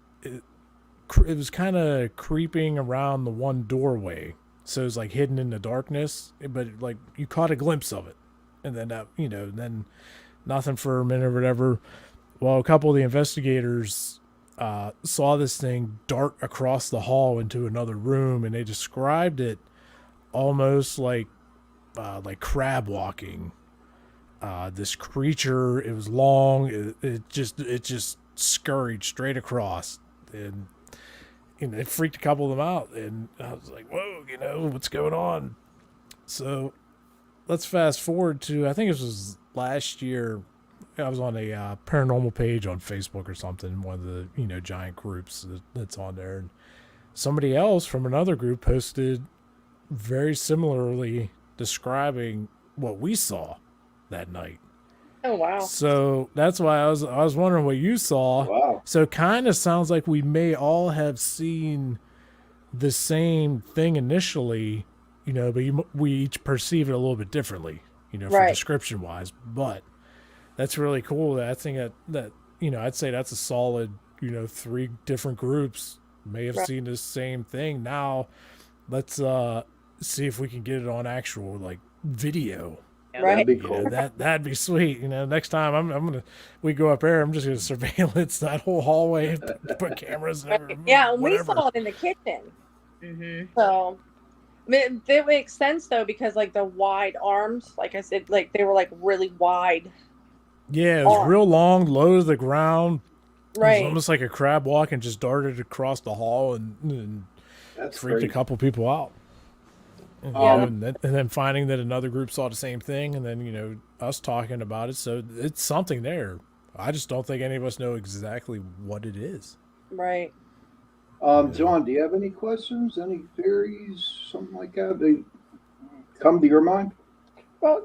kind of creeping around the one doorway, so it was like hidden in the darkness. But like you caught a glimpse of it, and then then nothing for a minute or whatever. Well, a couple of the investigators saw this thing dart across the hall into another room, and they described it almost like crab walking. This creature, it was long. It just scurried straight across, and it freaked a couple of them out. And I was like, "Whoa, what's going on?" So let's fast forward to, I think it was last year. I was on a paranormal page on Facebook or something, one of the giant groups that's on there, and somebody else from another group posted very similarly describing what we saw that night. Oh wow! So that's why I was wondering what you saw. Wow. So it kind of sounds like we may all have seen the same thing initially, but we each perceive it a little bit differently, for Right. description wise. But that's really cool. I think that I'd say that's a solid 3 different groups may have seen the same thing. Now let's see if we can get it on actual like video. Right. That'd be cool. That'd be sweet. Next time we go up there, I'm just gonna surveillance that whole hallway, put cameras. Yeah, and we whatever. saw it in the kitchen. Mm-hmm. So, I mean, it makes sense though because like the wide arms, like I said, like they were like really wide. Yeah, it was real long, low to the ground. Right. It was almost like a crab walk and just darted across the hall and That's freaked great. a couple people out. And, and then finding that another group saw the same thing, and then us talking about it. So it's something there. I just don't think any of us know exactly what it is. Right. John, do you have any questions, any theories, something like that? They come to your mind? Well,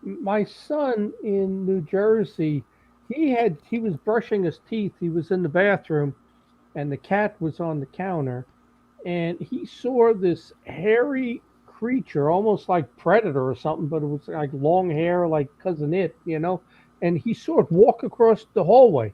my son in New Jersey, he was brushing his teeth. He was in the bathroom, and the cat was on the counter, and he saw this hairy creature, almost like Predator or something, but it was like long hair, like Cousin It, and he saw it walk across the hallway,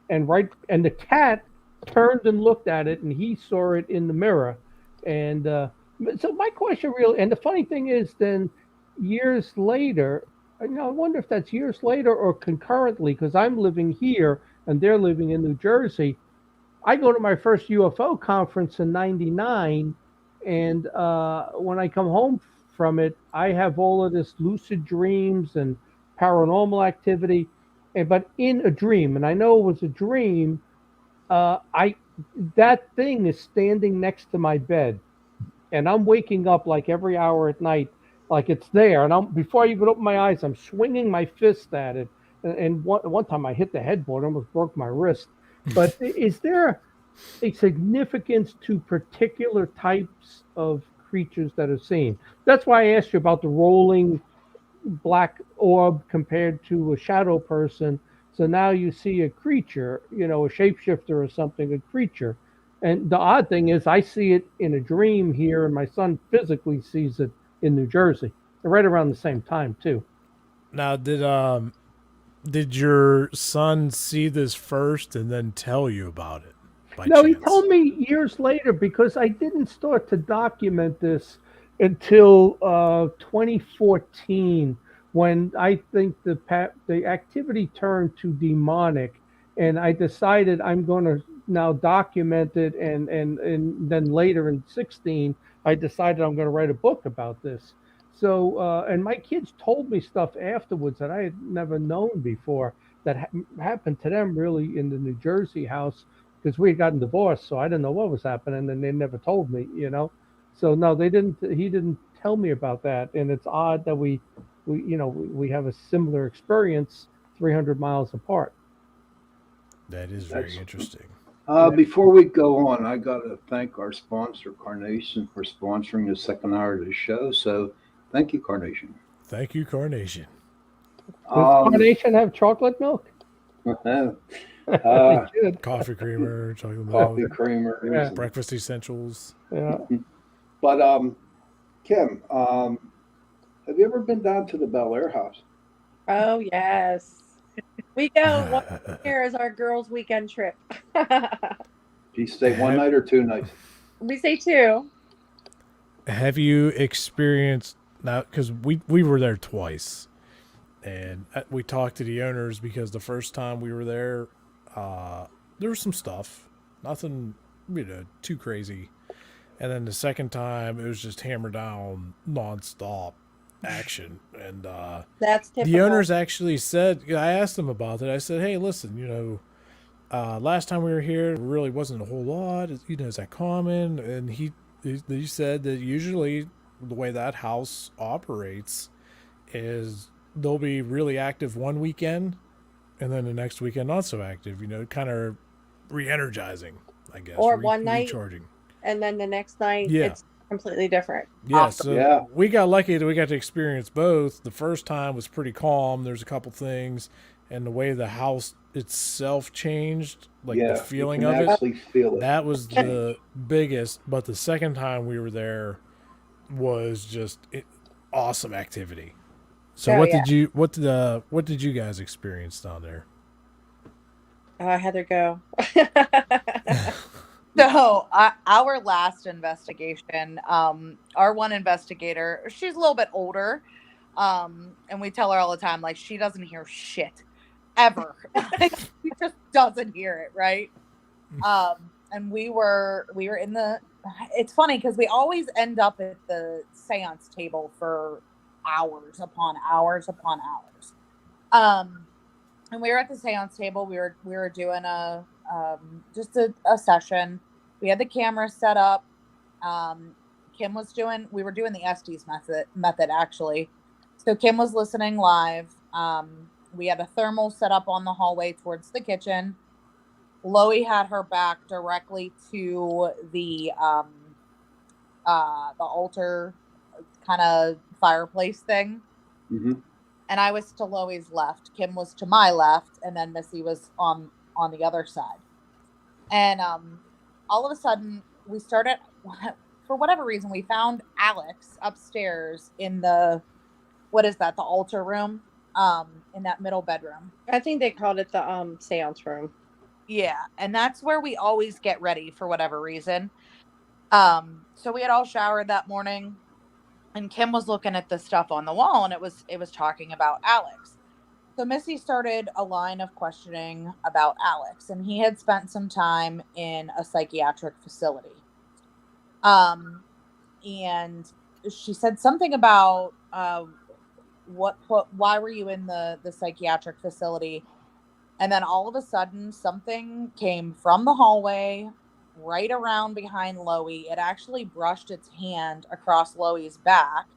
and the cat turned and looked at it, and he saw it in the mirror, and so my question really, and the funny thing is, then years later, I wonder if that's years later or concurrently, because I'm living here and they're living in New Jersey. I go to my first UFO conference in '99, and when I come home from it, I have all of this lucid dreams and paranormal activity, but in a dream, and I know it was a dream. That thing is standing next to my bed, and I'm waking up like every hour at night, like it's there, and before I even open my eyes, I'm swinging my fist at it, and one time I hit the headboard, almost broke my wrist. But is there a significance to particular types of creatures that are seen? That's why I asked you about the rolling black orb compared to a shadow person. So now you see a creature, a shapeshifter or something, a creature. And the odd thing is I see it in a dream here, and my son physically sees it in New Jersey, right around the same time too. Now, did your son see this first and then tell you about it? No, he told me years later, because I didn't start to document this until 2014, when I think the activity turned to demonic, and I decided I'm going to now document it, and then later in 16, I decided I'm going to write a book about this. So, and my kids told me stuff afterwards that I had never known before that happened to them really in the New Jersey house, because we had gotten divorced, so I didn't know what was happening, and they never told me, So no, they didn't. He didn't tell me about that, and it's odd that we have a similar experience 300 miles apart. That is very interesting. Before we go on, I got to thank our sponsor, Carnation, for sponsoring the second hour of the show. So thank you, Carnation. Thank you, Carnation. Does Carnation have chocolate milk? Coffee creamer, chocolate Coffee milk, creamer, breakfast essentials. Yeah. But Kim, have you ever been down to the Bel Air house? Oh yes, we go one year as our girls' weekend trip. Do you stay one night or 2 nights? We say 2. Have you experienced now? Because we were there twice, and we talked to the owners, because the first time we were there, there was some stuff, nothing too crazy, and then the second time it was just hammer down nonstop action, and that's typical. The owners actually said, I asked them about it. I said, hey, listen, last time we were here, there really wasn't a whole lot. Is that common? And he said that usually the way that house operates is they'll be really active one weekend, and then the next weekend not so active. Kind of re-energizing, I guess. Or one night, recharging, and then the next night, yeah, it's completely different. Yeah, awesome. So we got lucky that we got to experience both. The first time was pretty calm. There's a couple things, and the way the house itself changed, like the feeling of it, feel it. That was the biggest. But the second time we were there was just awesome activity. So Oh, what yeah. what did you guys experience down there? Heather, go. So our last investigation, our one investigator, she's a little bit older, and we tell her all the time, like, she doesn't hear shit ever. She just doesn't hear it, right? And we were in the. It's funny because we always end up at the seance table for hours upon hours upon hours. And we were at the seance table. We were doing just a session. We had the camera set up. Kim was doing. We were doing the Estes method actually. So Kim was listening live. We had a thermal set up on the hallway towards the kitchen. Loie had her back directly to the altar kind of fireplace thing. Mm-hmm. And I was to Loie's left. Kim was to my left, and then Missy was on the other side. And all of a sudden, we started, for whatever reason, we found Alex upstairs in the, what is that, the altar room, in that middle bedroom. I think they called it the seance room. Yeah, and that's where we always get ready for whatever reason. So we had all showered that morning, and Kim was looking at the stuff on the wall, and it was talking about Alex. So Missy started a line of questioning about Alex, and he had spent some time in a psychiatric facility. And she said something about why were you in the psychiatric facility? And then all of a sudden, something came from the hallway right around behind Loie. It actually brushed its hand across Loie's back,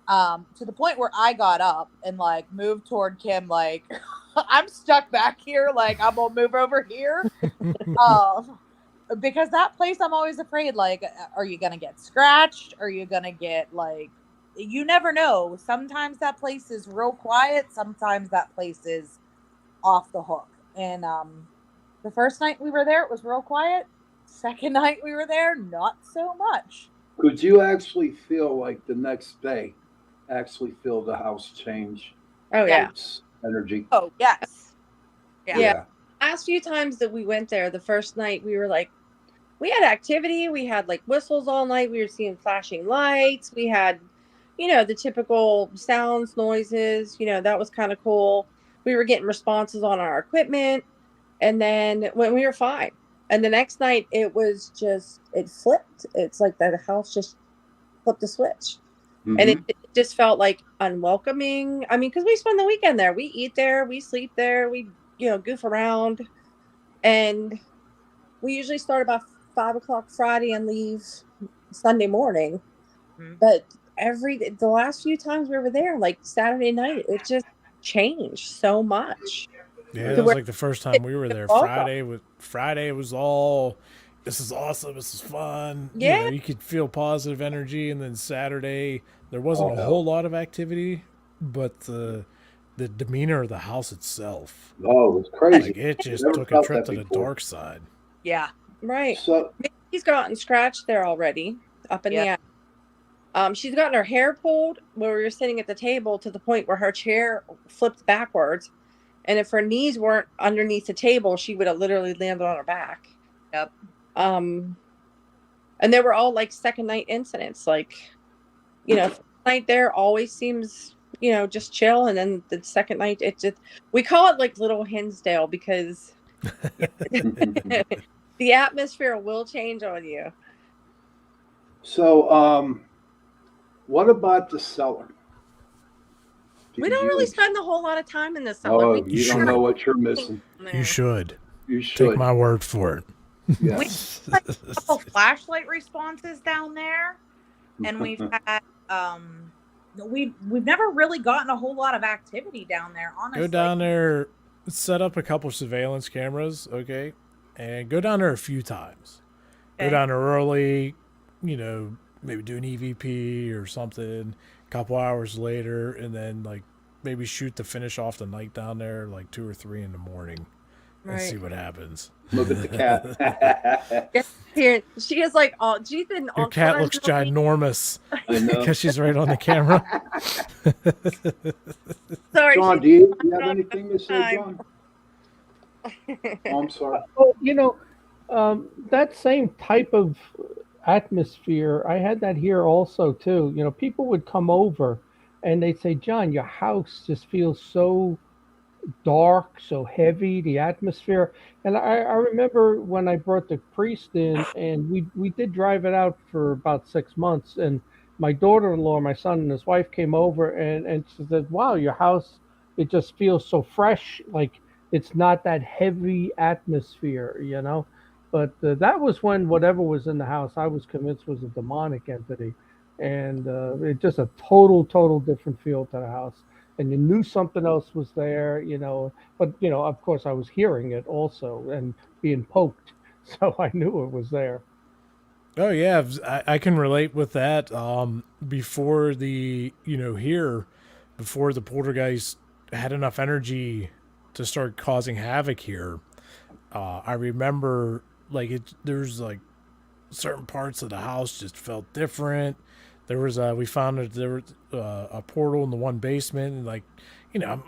to the point where I got up and like moved toward Kim, like, I'm stuck back here, like I'm gonna move over here. Because that place, I'm always afraid, like, are you gonna get scratched? Are you gonna get, like, you never know. Sometimes that place is real quiet. Sometimes that place is off the hook. And the first night we were there, it was real quiet. Second night we were there, not so much. Could you actually feel like the next day, feel the house change? Oh, yeah. Its energy. Oh, yes. Yeah. Last few times that we went there, the first night we were like, we had activity. We had like whistles all night. We were seeing flashing lights. We had, the typical sounds, noises, that was kind of cool. We were getting responses on our equipment. And then when we were fine. And the next night it flipped. It's like the house just flipped the switch. Mm-hmm. And it just felt like unwelcoming. I mean, because we spend the weekend there. We eat there. We sleep there. We, goof around. And we usually start about 5 o'clock Friday and leave Sunday morning. Mm-hmm. But the last few times we were there, like Saturday night, it just changed so much. Yeah, that was like the first time we were there. Friday was all, this is awesome, this is fun. Yeah. You could feel positive energy, and then Saturday there wasn't a whole lot of activity, but the demeanor of the house itself. Oh, it was crazy. Like, it just took a trip to the dark side. Yeah. Right. So she's gotten scratched there already, up in the attic. She's gotten her hair pulled where we were sitting at the table to the point where her chair flipped backwards. And if her knees weren't underneath the table, she would have literally landed on her back. Yep. And they were all like second night incidents. Like, night there always seems, just chill. And then the second night, we call it like Little Hinsdale because the atmosphere will change on you. So, what about the cellar? We don't really spend a whole lot of time in the cellar. Oh, you don't know what you're missing. You should. You should. Take my word for it. Yeah. We had a couple flashlight responses down there, and we've had we've never really gotten a whole lot of activity down there. Honestly, Go down there, set up a couple surveillance cameras, okay, and go down there a few times. Okay. Go down there early, maybe do an EVP or something. A couple hours later, and then like maybe shoot to finish off the night down there like 2 or 3 in the morning, and see what happens. Look at the cat. Here, she is like all. She's been. Your cat looks ginormous I know. because she's right on the camera. Sorry, John, do you have anything to say, John? Oh, I'm sorry. Well, that same type of atmosphere, I had that here also too. People would come over and they'd say, John, your house just feels so dark, so heavy, the atmosphere. And I remember when I brought the priest in, and we did drive it out for about 6 months. And my daughter-in-law, my son and his wife came over, and she said, wow, your house, it just feels so fresh, like it's not that heavy atmosphere. But that was when whatever was in the house, I was convinced was a demonic entity. And it just a total different feel to the house. And you knew something else was there, but of course I was hearing it also and being poked, so I knew it was there. Oh yeah, I can relate with that. Before the before the poltergeist had enough energy to start causing havoc here, I remember there's like certain parts of the house just felt different. There was we found that there was a portal in the one basement, and I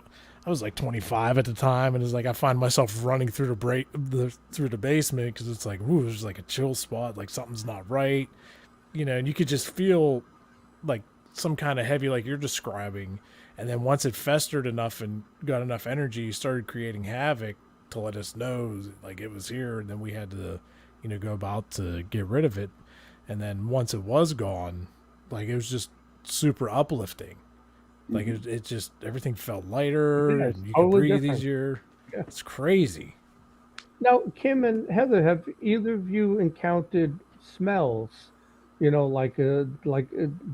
was like 25 at the time, and it's like I find myself running through through the basement because it's like, ooh, there's like a chill spot, like something's not right, and you could just feel like some kind of heavy, like you're describing, and then once it festered enough and got enough energy, started creating havoc to let us know like it was here, and then we had to go about to get rid of it, and then once it was gone. Like it was just super uplifting. Like it just everything felt lighter and you could breathe easier. Yeah. It's crazy. Now, Kim and Heather, have either of you encountered smells? Like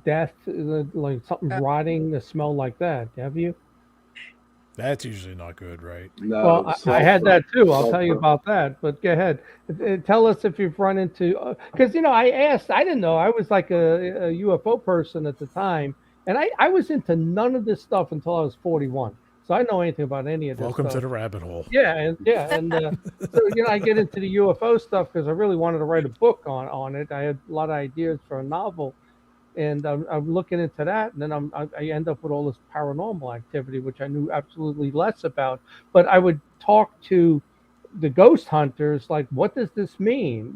death, like something rotting, a smell like that. Have you? That's usually not good, right? No, Well, I had that too. I'll tell you about that. But go ahead. Tell us if you've run into, because I asked. I didn't know. I was like a UFO person at the time, and I was into none of this stuff until I was 41. So I didn't know anything about any of this. Welcome stuff. to the rabbit hole. Yeah, and so I get into the UFO stuff because I really wanted to write a book on it. I had a lot of ideas for a novel. And I'm looking into that, and then I end up with all this paranormal activity, which I knew absolutely less about. But I would talk to the ghost hunters, like, what does this mean?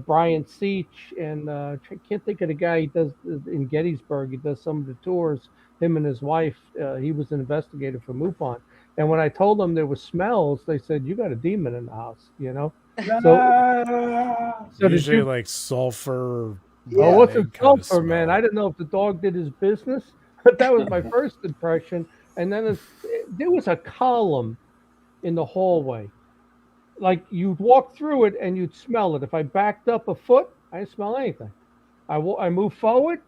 Brian Seach, and I can't think of the guy he does in Gettysburg. He does some of the tours. Him and his wife. He was an investigator for MUFON. And when I told them there were smells, they said, "You got a demon in the house," So usually like sulfur. Yeah, what's a sulfur, man? I didn't know if the dog did his business, but that was my first impression. And then there was a column in the hallway. Like you'd walk through it and you'd smell it. If I backed up a foot, I didn't smell anything. I move forward,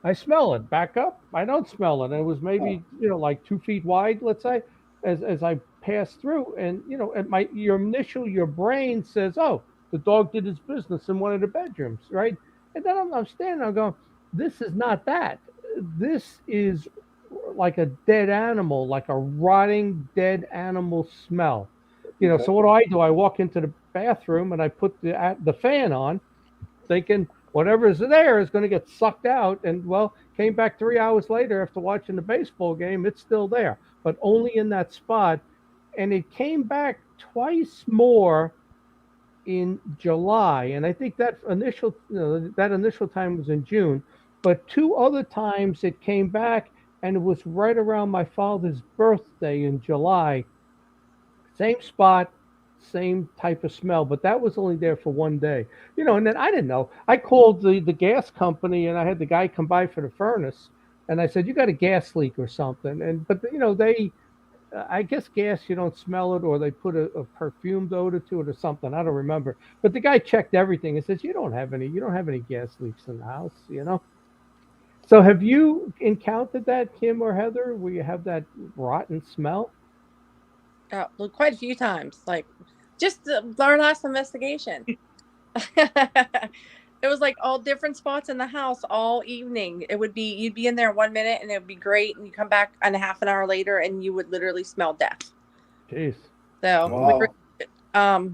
I smell it. Back up, I don't smell it. And it was maybe like 2 feet wide, let's say, as I passed through. And your brain says, oh, the dog did his business in one of the bedrooms, right? And then I'm standing there going, this is not that. This is like a dead animal, like a rotting dead animal smell. So what do? I walk into the bathroom and I put the fan on, thinking whatever is there is going to get sucked out. And came back 3 hours later after watching the baseball game. It's still there, but only in that spot. And it came back twice more in July, and I think that initial time was in June, but 2 other times it came back, and it was right around my father's birthday in July. Same spot, same type of smell, but that was only there for 1 day. And then I didn't know. I called the gas company, and I had the guy come by for the furnace, and I said, "You got a gas leak or something?" But they. I guess gas, you don't smell it, or they put a perfumed odor to it or something. I don't remember. But the guy checked everything and says, you don't have any gas leaks in the house, So have you encountered that, Kim or Heather, where you have that rotten smell? Quite a few times. Like just our last investigation. It was like all different spots in the house all evening. It would be, you'd be in there 1 minute and it would be great. And you come back and a half an hour later and you would literally smell death. Jeez. So, wow.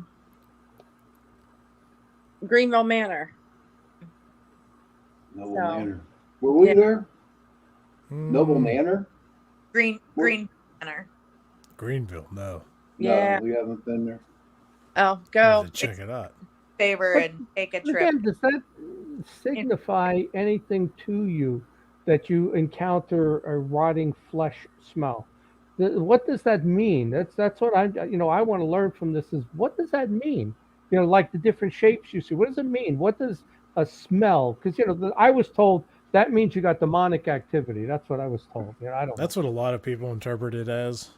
Greenville Manor. Noble So, Manor. Were we yeah. there? Noble Manor? Green Manor. Greenville, no. Yeah. No, we haven't been there. Oh, I go. have to check it out. Favor and take a trip. Again, does that signify anything to you that you encounter a rotting flesh smell? What does that mean? That's what I want to learn from this is what does that mean? Like the different shapes you see. What does it mean? What does a smell? Because I was told that means you got demonic activity. That's what I was told. I don't. That's what a lot of people interpret it as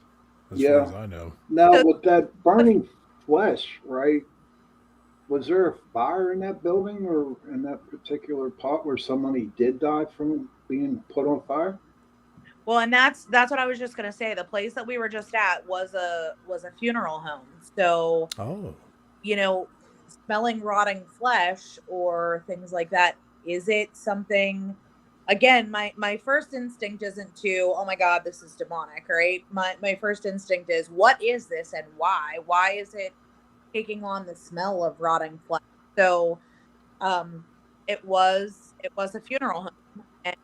far Yeah. as I know. Now, with that burning flesh, right? Was there a fire in that building or in that particular pot where somebody did die from being put on fire? Well, and that's what I was just gonna say. The place that we were just at was a funeral home. So, smelling rotting flesh or things like that. Is it something? Again, my first instinct isn't to, oh my God, this is demonic, right? My first instinct is, what is this and why? Why is it taking on the smell of rotting flesh? So, it was a funeral home, and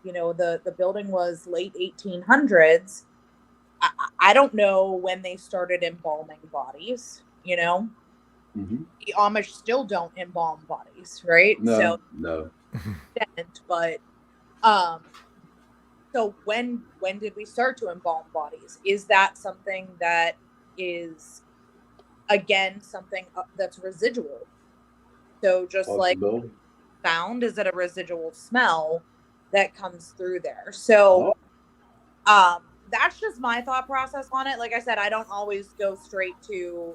the building was late 1800s. I don't know when they started embalming bodies. Mm-hmm. The Amish still don't embalm bodies, right? No. But so when did we start to embalm bodies? Is that something that is, again, something that's residual? So just like sound, is it a residual smell that comes through there? So that's just my thought process on it. Like I said, I don't always go straight to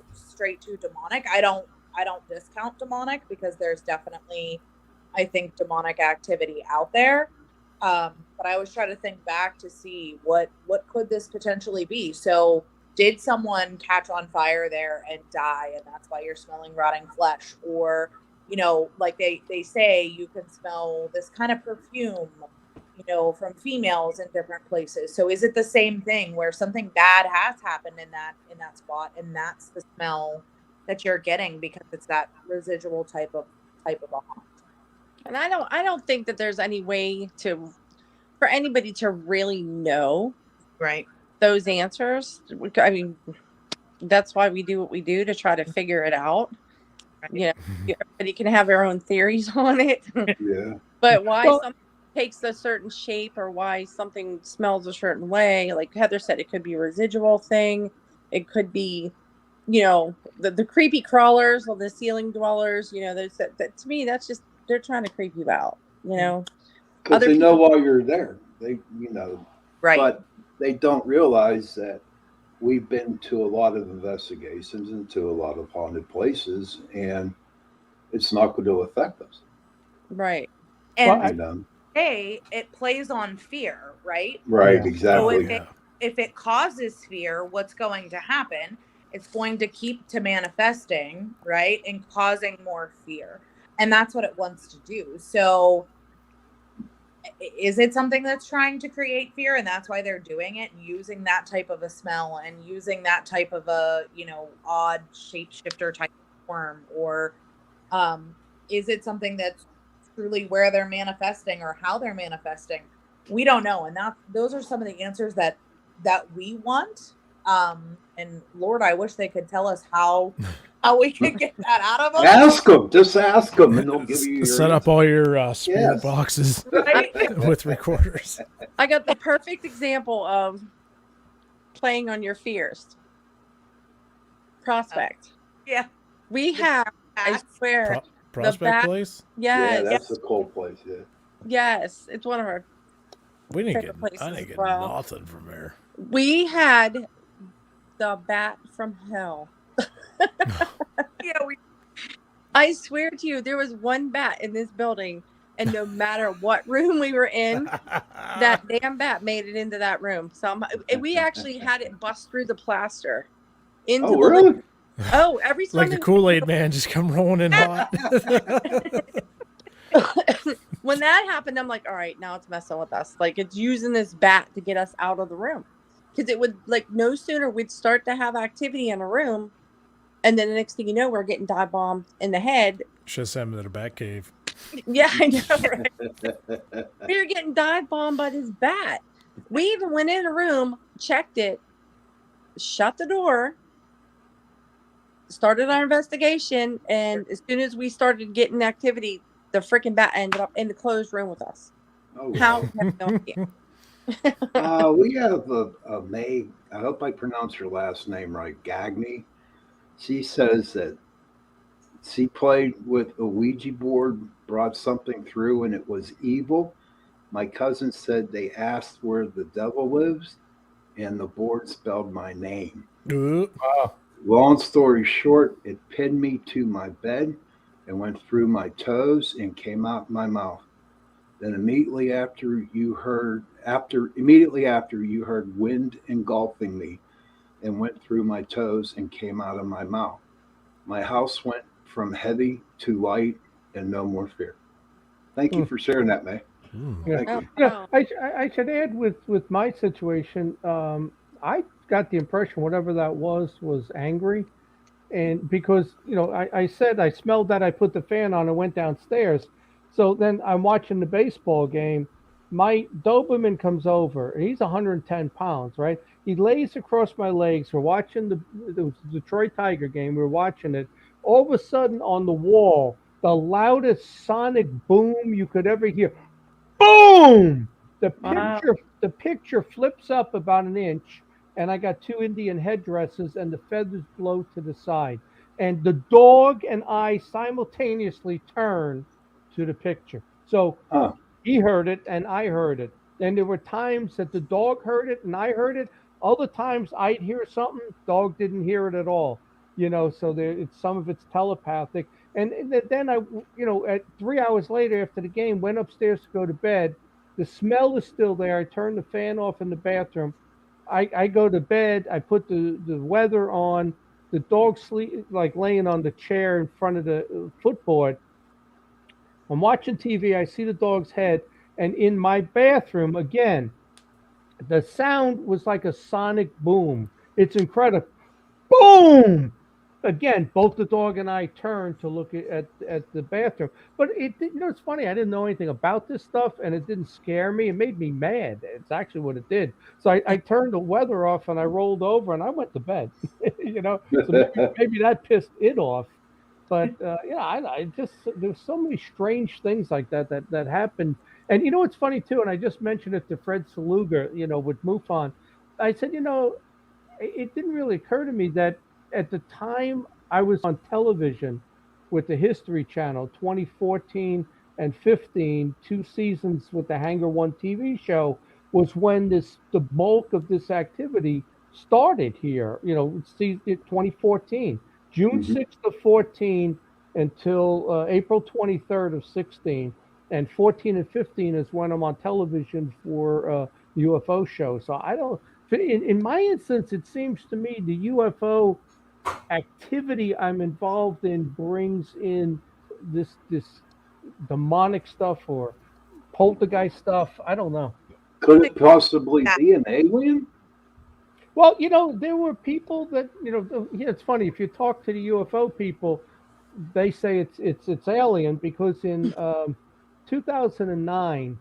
demonic. I don't discount demonic because there's definitely, I think, demonic activity out there. But I always try to think back to see what could this potentially be. So did someone catch on fire there and die, and that's why you're smelling rotting flesh? Or, like they say, you can smell this kind of perfume, from females in different places. So is it the same thing where something bad has happened in that spot, and that's the smell that you're getting because it's that residual type of a haunt? And I don't think that there's any way for anybody to really know those answers. I mean, that's why we do what we do, to try to figure it out. Right. Everybody can have their own theories on it. Yeah. But why something takes a certain shape or why something smells a certain way, like Heather said, it could be a residual thing. It could be, the creepy crawlers or the ceiling dwellers. That to me, that's just, they're trying to creep you out. Because they know while you're there. They, right. But they don't realize that we've been to a lot of investigations and to a lot of haunted places, and it's not going to affect us. Right. And it plays on fear, right? Right, exactly. So if it causes fear, what's going to happen? It's going to keep to manifesting, right? And causing more fear. And that's what it wants to do. So is it something that's trying to create fear, and that's why they're doing it, and using that type of a smell and using that type of a, odd shapeshifter type of form? Or is it something that's truly where they're manifesting or how they're manifesting? We don't know. And those are some of the answers that we want. And Lord, I wish they could tell us how we could get that out of them. Just ask them, and they'll give you your set up all your spirit boxes with recorders. I got the perfect example of playing on your fears. Prospect. We have, I swear, Prospect Place? Yes. Yeah, that's a cool place, yeah. Yes, it's one of our I didn't get well. nothing from there. We had the bat from hell. I swear to you, there was one bat in this building, and no matter what room we were in, that damn bat made it into that room. We actually had it bust through the plaster. Really? Every time like the Kool-Aid man just come rolling in hot. When that happened, I'm like, all right, now it's messing with us. Like, it's using this bat to get us out of the room. Because it would, no sooner we'd start to have activity in a room, And then the next thing you know, we're getting dive bombed in the head. Should send him to the bat cave. Yeah, I know, right? We were getting dive bombed by this bat. We even went in a room, checked it, shut the door, started our investigation, and as soon as we started getting activity, the freaking bat ended up in the closed room with us. Oh, How? wow. I have no idea. We have a May, I hope I pronounce her last name right, Gagney. She says that she played with a Ouija board, brought something through, and it was evil. My cousin said they asked where the devil lives, and the board spelled my name. Ooh. Long story short, it pinned me to my bed and went through my toes and came out my mouth. Then immediately after you heard wind engulfing me and went through my toes and came out of my mouth. My house went from heavy to light and no more fear. Thank you for sharing that, May. Thank Oh, you. Yeah, wow. I should add with my situation, I got the impression whatever that was angry, and because I said I smelled that, I put the fan on and went downstairs. So then I'm watching the baseball game. My Doberman comes over. He's 110 pounds, right? He lays across my legs. We're watching the Detroit Tiger game. We're watching it. All of a sudden, on the wall, the loudest sonic boom you could ever hear. Boom! Wow. The picture flips up about an inch, and I got two Indian headdresses, and the feathers blow to the side. And the dog and I simultaneously turn to the picture. So Huh. he heard it, and I heard it. And there were times that the dog heard it, and I heard it. Other times I'd hear something, dog didn't hear it at all. So some of it's telepathic. And then I, at 3 hours later after the game, went upstairs to go to bed. The smell is still there. I turned the fan off in the bathroom. I go to bed. I put the weather on. The dog sleep like laying on the chair in front of the footboard. I'm watching TV. I see the dog's head, and in my bathroom again, the sound was like a sonic boom. It's incredible. Boom! Again, both the dog and I turned to look at the bathroom. But it's funny. I didn't know anything about this stuff, and it didn't scare me. It made me mad. It's actually what it did. So I turned the weather off, and I rolled over, and I went to bed. So maybe that pissed it off. But I just there's so many strange things like that happened. And it's funny too. And I just mentioned it to Fred Saluga, with MUFON. I said, it didn't really occur to me that at the time I was on television with the History Channel, 2014 and 15, 2 seasons with the Hangar One TV show, was when the bulk of this activity started here. 2014, June 6th of 14 until April 23rd of 16, and 14 and 15 is when I'm on television for the UFO show. So I don't. In my instance, it seems to me the UFO activity I'm involved in brings in this demonic stuff or poltergeist stuff. I don't know. Could it possibly be an alien? Well, there were people that it's funny if you talk to the UFO people, they say it's alien because in 2009.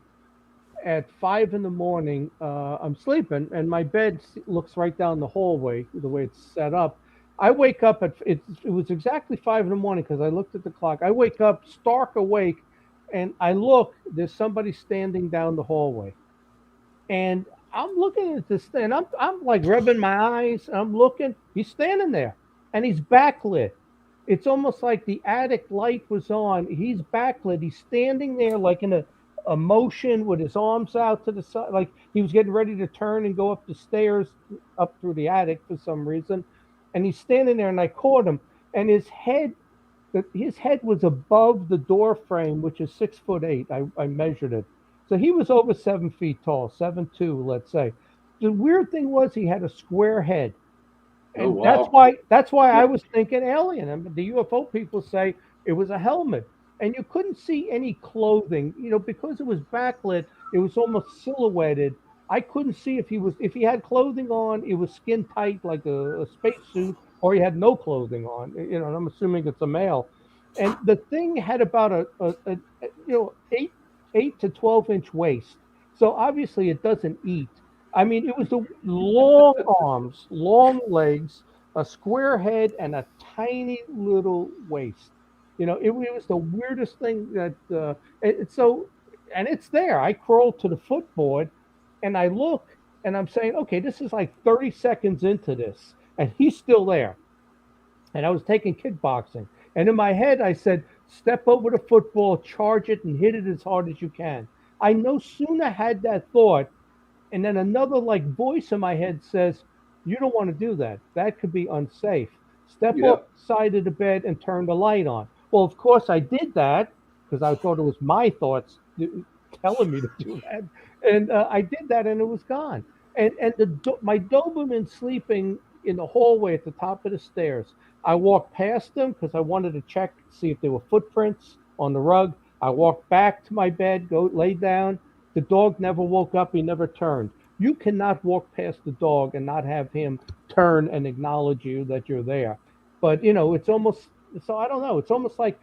At 5 a.m, I'm sleeping, and my bed looks right down the hallway the way it's set up. I wake up it was exactly 5 a.m. because I looked at the clock. I wake up stark awake, and I look. There's somebody standing down the hallway, and I'm looking at this thing. I'm like rubbing my eyes. I'm looking. He's standing there, and he's backlit. It's almost like the attic light was on. He's backlit. He's standing there like in a motion with his arms out to the side, like he was getting ready to turn and go up the stairs up through the attic for some reason. And he's standing there, and I caught him, and his head was above the door frame, which is 6'8". I measured it. So he was over 7 feet tall, 7'2", let's say. The weird thing was he had a square head. And wow. that's why I was thinking alien. And the UFO people say it was a helmet. And you couldn't see any clothing, because it was backlit. It was almost silhouetted. I couldn't see if he had clothing on. It was skin tight, like a spacesuit, or he had no clothing on. You know, and I'm assuming it's a male. And the thing had about a 8 to 12 inch waist. So obviously it doesn't eat. I mean, it was the long arms, long legs, a square head, and a tiny little waist. You know, it was the weirdest thing that. So, and it's there. I crawled to the footboard, and I look, and I'm saying, okay, this is like 30 seconds into this, and he's still there. And I was taking kickboxing, and in my head, I said, step over the football, charge it, and hit it as hard as you can. I no sooner had that thought, and then another like voice in my head says, "You don't want to do that. That could be unsafe. Step Yeah. off the side of the bed and turn the light on." Well, of course I did that because I thought it was my thoughts telling me to do that, and I did that, and it was gone. And my Doberman sleeping in the hallway at the top of the stairs. I walked past them because I wanted to check, see if there were footprints on the rug. I walked back to my bed, go lay down. The dog never woke up. He never turned. You cannot walk past the dog and not have him turn and acknowledge you that you're there. But, you know, it's almost, so I don't know. It's almost like,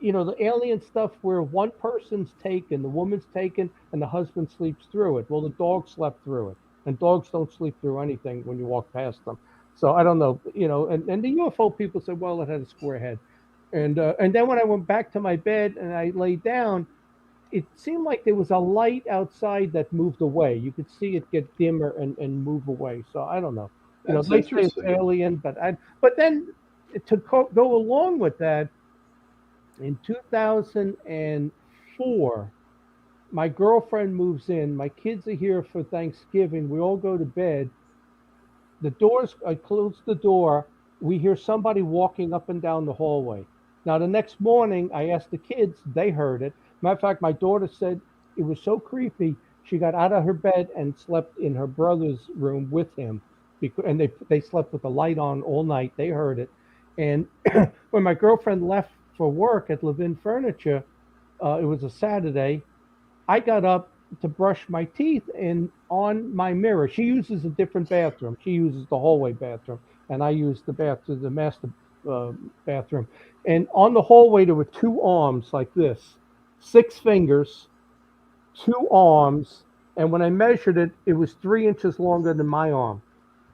you know, the alien stuff where one person's taken, the woman's taken, and the husband sleeps through it. Well, the dog slept through it. And dogs don't sleep through anything when you walk past them. So I don't know, you know, and the UFO people said, well, it had a square head. And then when I went back to my bed and I lay down, it seemed like there was a light outside that moved away. You could see it get dimmer and move away. So I don't know. You know, That's they say it's interesting. alien, but then to go along with that, in 2004, my girlfriend moves in. My kids are here for Thanksgiving. We all go to bed. I close the door. We hear somebody walking up and down the hallway. Now, the next morning, I asked the kids, they heard it. Matter of fact, my daughter said it was so creepy. She got out of her bed and slept in her brother's room with him. And they slept with the light on all night. They heard it. And when my girlfriend left for work at Levin Furniture, it was a Saturday, I got up to brush my teeth, and on my mirror, she uses a different bathroom. She uses the hallway bathroom, and I use the master bathroom. And on the hallway, there were two arms like this, 6 fingers, two arms, and when I measured it, it was 3 inches longer than my arm.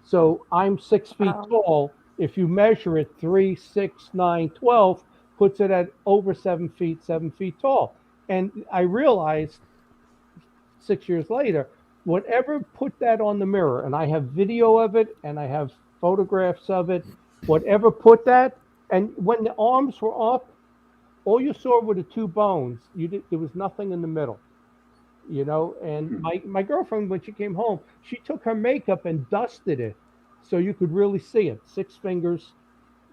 So I'm 6 feet tall. If you measure it, 3, 6, 9, 12, puts it at over 7 feet, 7 feet tall. And I realized 6 years later, whatever put that on the mirror, and I have video of it and I have photographs of it, whatever put that, and when the arms were up, all you saw were the two bones. There was nothing in the middle, you know. And my girlfriend, when she came home, she took her makeup and dusted it so you could really see it. 6 fingers,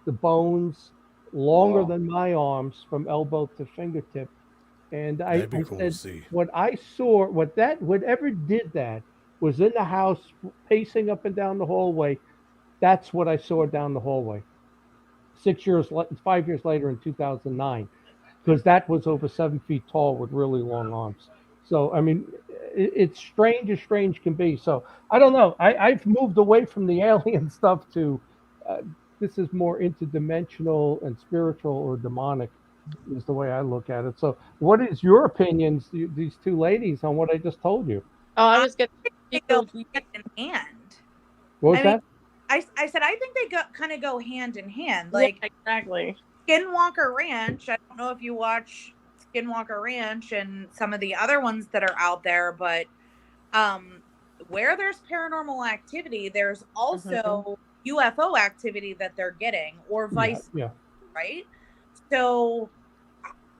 the bones, longer than my arms from elbow to fingertip. And I cool to said, see. what I saw, whatever did that was in the house, pacing up and down the hallway. That's what I saw down the hallway. 5 years later in 2009, because that was over 7 feet tall with really long arms. So, I mean, it's strange as strange can be. So I don't know. I've moved away from the alien stuff to this is more interdimensional and spiritual or demonic is the way I look at it. So what is your opinions, these two ladies, on what I just told you? Oh, I was going They go hand in hand. What was that? I said, I think they kind of go hand in hand. Like, yeah, exactly. Skinwalker Ranch. I don't know if you watch Skinwalker Ranch and some of the other ones that are out there, but where there's paranormal activity, there's also UFO activity that they're getting, or vice versa, right? So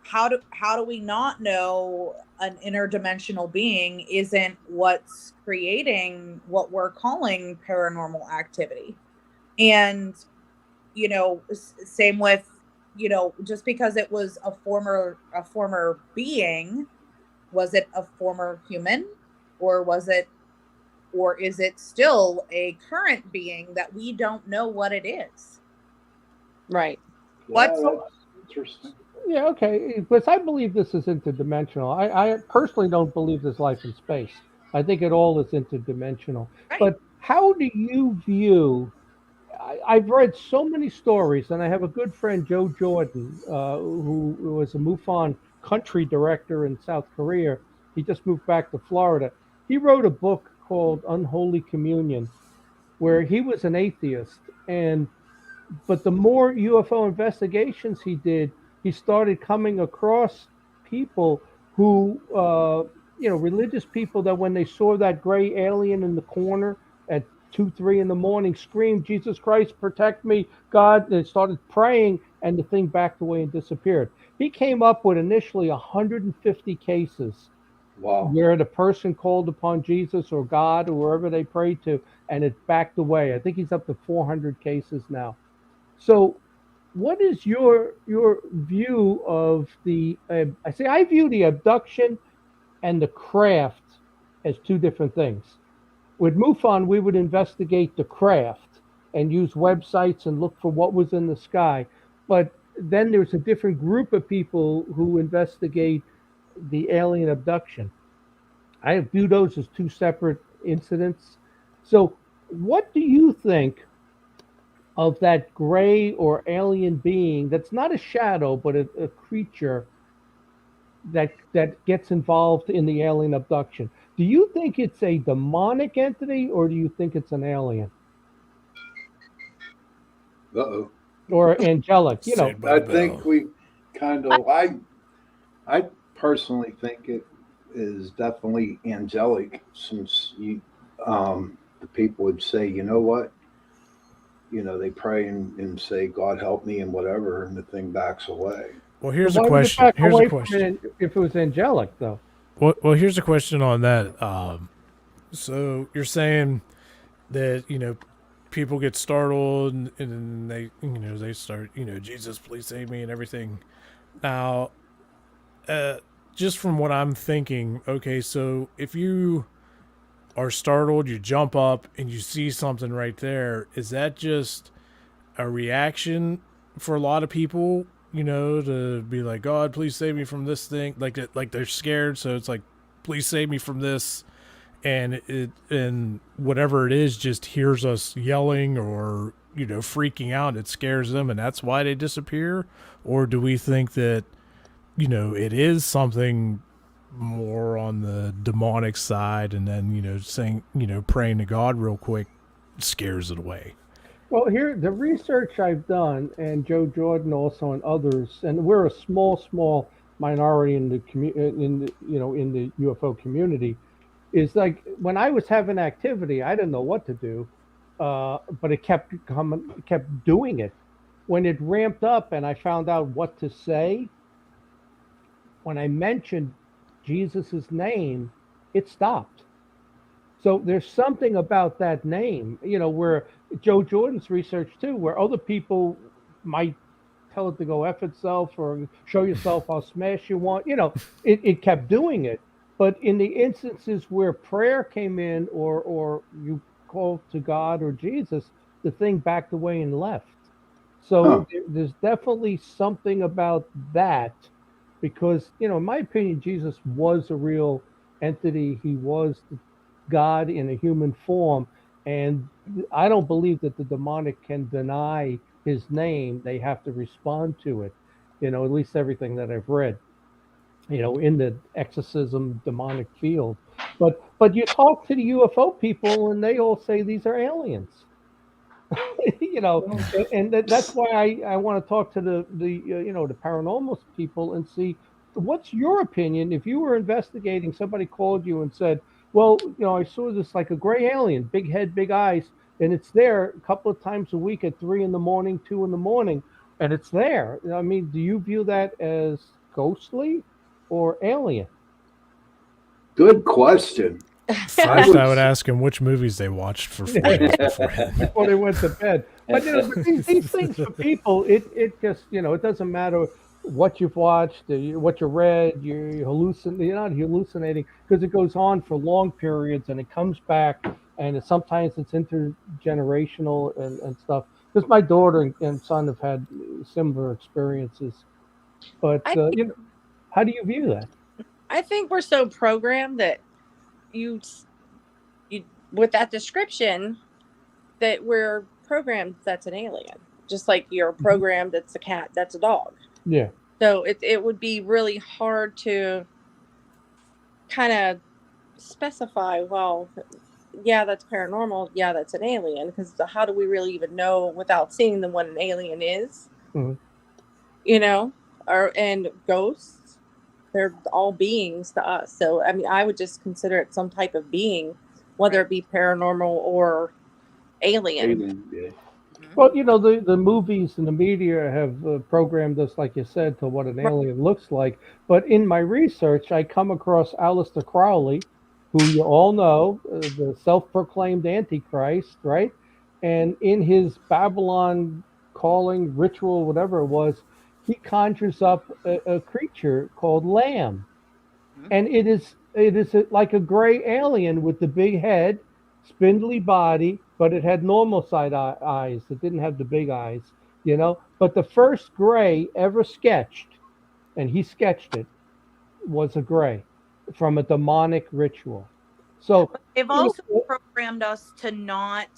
how do we not know an interdimensional being isn't what's creating what we're calling paranormal activity? And, you know, same with, you know, just because it was a former being, was it a former human, or is it still a current being that we don't know what it is? Right. What's interesting? Yeah, okay. But I believe this is interdimensional. I personally don't believe there's life in space. I think it all is interdimensional. Right. But how do you view I've read so many stories, and I have a good friend, Joe Jordan, who was a MUFON country director in South Korea. He just moved back to Florida. He wrote a book called Unholy Communion, where he was an atheist, but the more UFO investigations he did, he started coming across people who, religious people that when they saw that gray alien in the corner at 2, 3 in the morning, screamed, "Jesus Christ, protect me, God!" They started praying, and the thing backed away and disappeared. He came up with initially 150 cases Wow. where the person called upon Jesus or God or wherever they prayed to, and it backed away. I think he's up to 400 cases now. So, what is your view of the? I view the abduction and the craft as two different things. With MUFON, we would investigate the craft and use websites and look for what was in the sky. But then there's a different group of people who investigate the alien abduction. I view those as two separate incidents. So, what do you think of that gray or alien being that's not a shadow, but a creature that gets involved in the alien abduction? Do you think it's a demonic entity, or do you think it's an alien Uh-oh. or angelic? You know, Saved by I the think Bell. we kind of, I personally think it is definitely angelic, since the people would say, you know what, they pray and say, God help me and whatever, and the thing backs away. Well, here's a why would it question. back Here's a away from question. it if it was angelic, though? Well, here's a question on that. So you're saying that people get startled and they they start Jesus please save me and everything. Now, just from what I'm thinking, okay, so if you are startled, you jump up and you see something right there, is that just a reaction for a lot of people? To be like, God, please save me from this thing, like they're scared, so it's like, please save me from this, and whatever it is just hears us yelling or freaking out, it scares them, and that's why they disappear? Or do we think that it is something more on the demonic side, and then saying praying to God real quick scares it away? Well, here the research I've done, and Joe Jordan also, and others, and we're a small minority in the in the UFO community. Is like when I was having activity, I didn't know what to do, but it kept coming, kept doing it. When it ramped up, and I found out what to say, when I mentioned Jesus's name, it stopped. So there's something about that name, where Joe Jordan's research too, where other people might tell it to go F itself or show yourself how smash you want. It kept doing it. But in the instances where prayer came in, or you called to God or Jesus, the thing backed away and left. So there's definitely something about that, because, in my opinion, Jesus was a real entity. He was God in a human form. And I don't believe that the demonic can deny his name. They have to respond to it, at least everything that I've read, in the exorcism demonic field. But you talk to the UFO people and they all say these are aliens. And that's why I want to talk to the paranormal people and see what's your opinion. If you were investigating, somebody called you and said, well, I saw this like a gray alien, big head, big eyes, and it's there a couple of times a week at 3 in the morning, 2 in the morning, and it's there. I mean, do you view that as ghostly or alien? Good question. First, I would ask them which movies they watched for 4 days beforehand. Before they went to bed. But these things for people, it just it doesn't matter what you've watched, what you read, you're not hallucinating, because it goes on for long periods and it comes back, and sometimes it's intergenerational and stuff. Because my daughter and son have had similar experiences. But how do you view that? I think we're so programmed that you with that description, that we're programmed that's an alien. Just like you're programmed that's a cat, that's a dog. Yeah. So it would be really hard to kind of specify, well, yeah, that's paranormal, yeah, that's an alien, because how do we really even know without seeing them what an alien is? Mhm. You know, and ghosts, they're all beings to us. So I mean, I would just consider it some type of being, whether it be paranormal or alien. Alien, yeah. Well, the movies and the media have programmed us, like you said, to what an alien looks like. But in my research, I come across Aleister Crowley, who you all know, the self-proclaimed Antichrist, right? And in his Babylon calling ritual, whatever it was, he conjures up a creature called Lamb, and it is like a gray alien with the big head, spindly body, but it had normal side eyes. It didn't have the big eyes. But the first gray ever sketched, and he sketched it, was a gray from a demonic ritual. So They've also programmed us to not.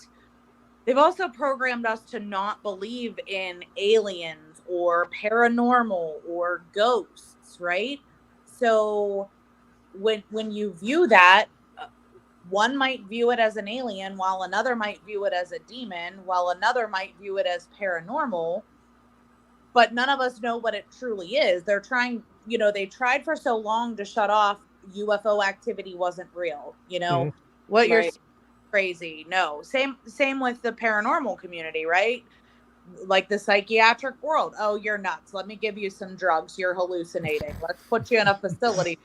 They've also programmed us to not believe in aliens or paranormal or ghosts, right? So when you view that, one might view it as an alien, while another might view it as a demon, while another might view it as paranormal. But none of us know what it truly is. They're trying, they tried for so long to shut off UFO activity wasn't real. What you're Right. seeing is crazy. No, same with the paranormal community, right? Like the psychiatric world. Oh, you're nuts. Let me give you some drugs. You're hallucinating. Let's put you in a facility,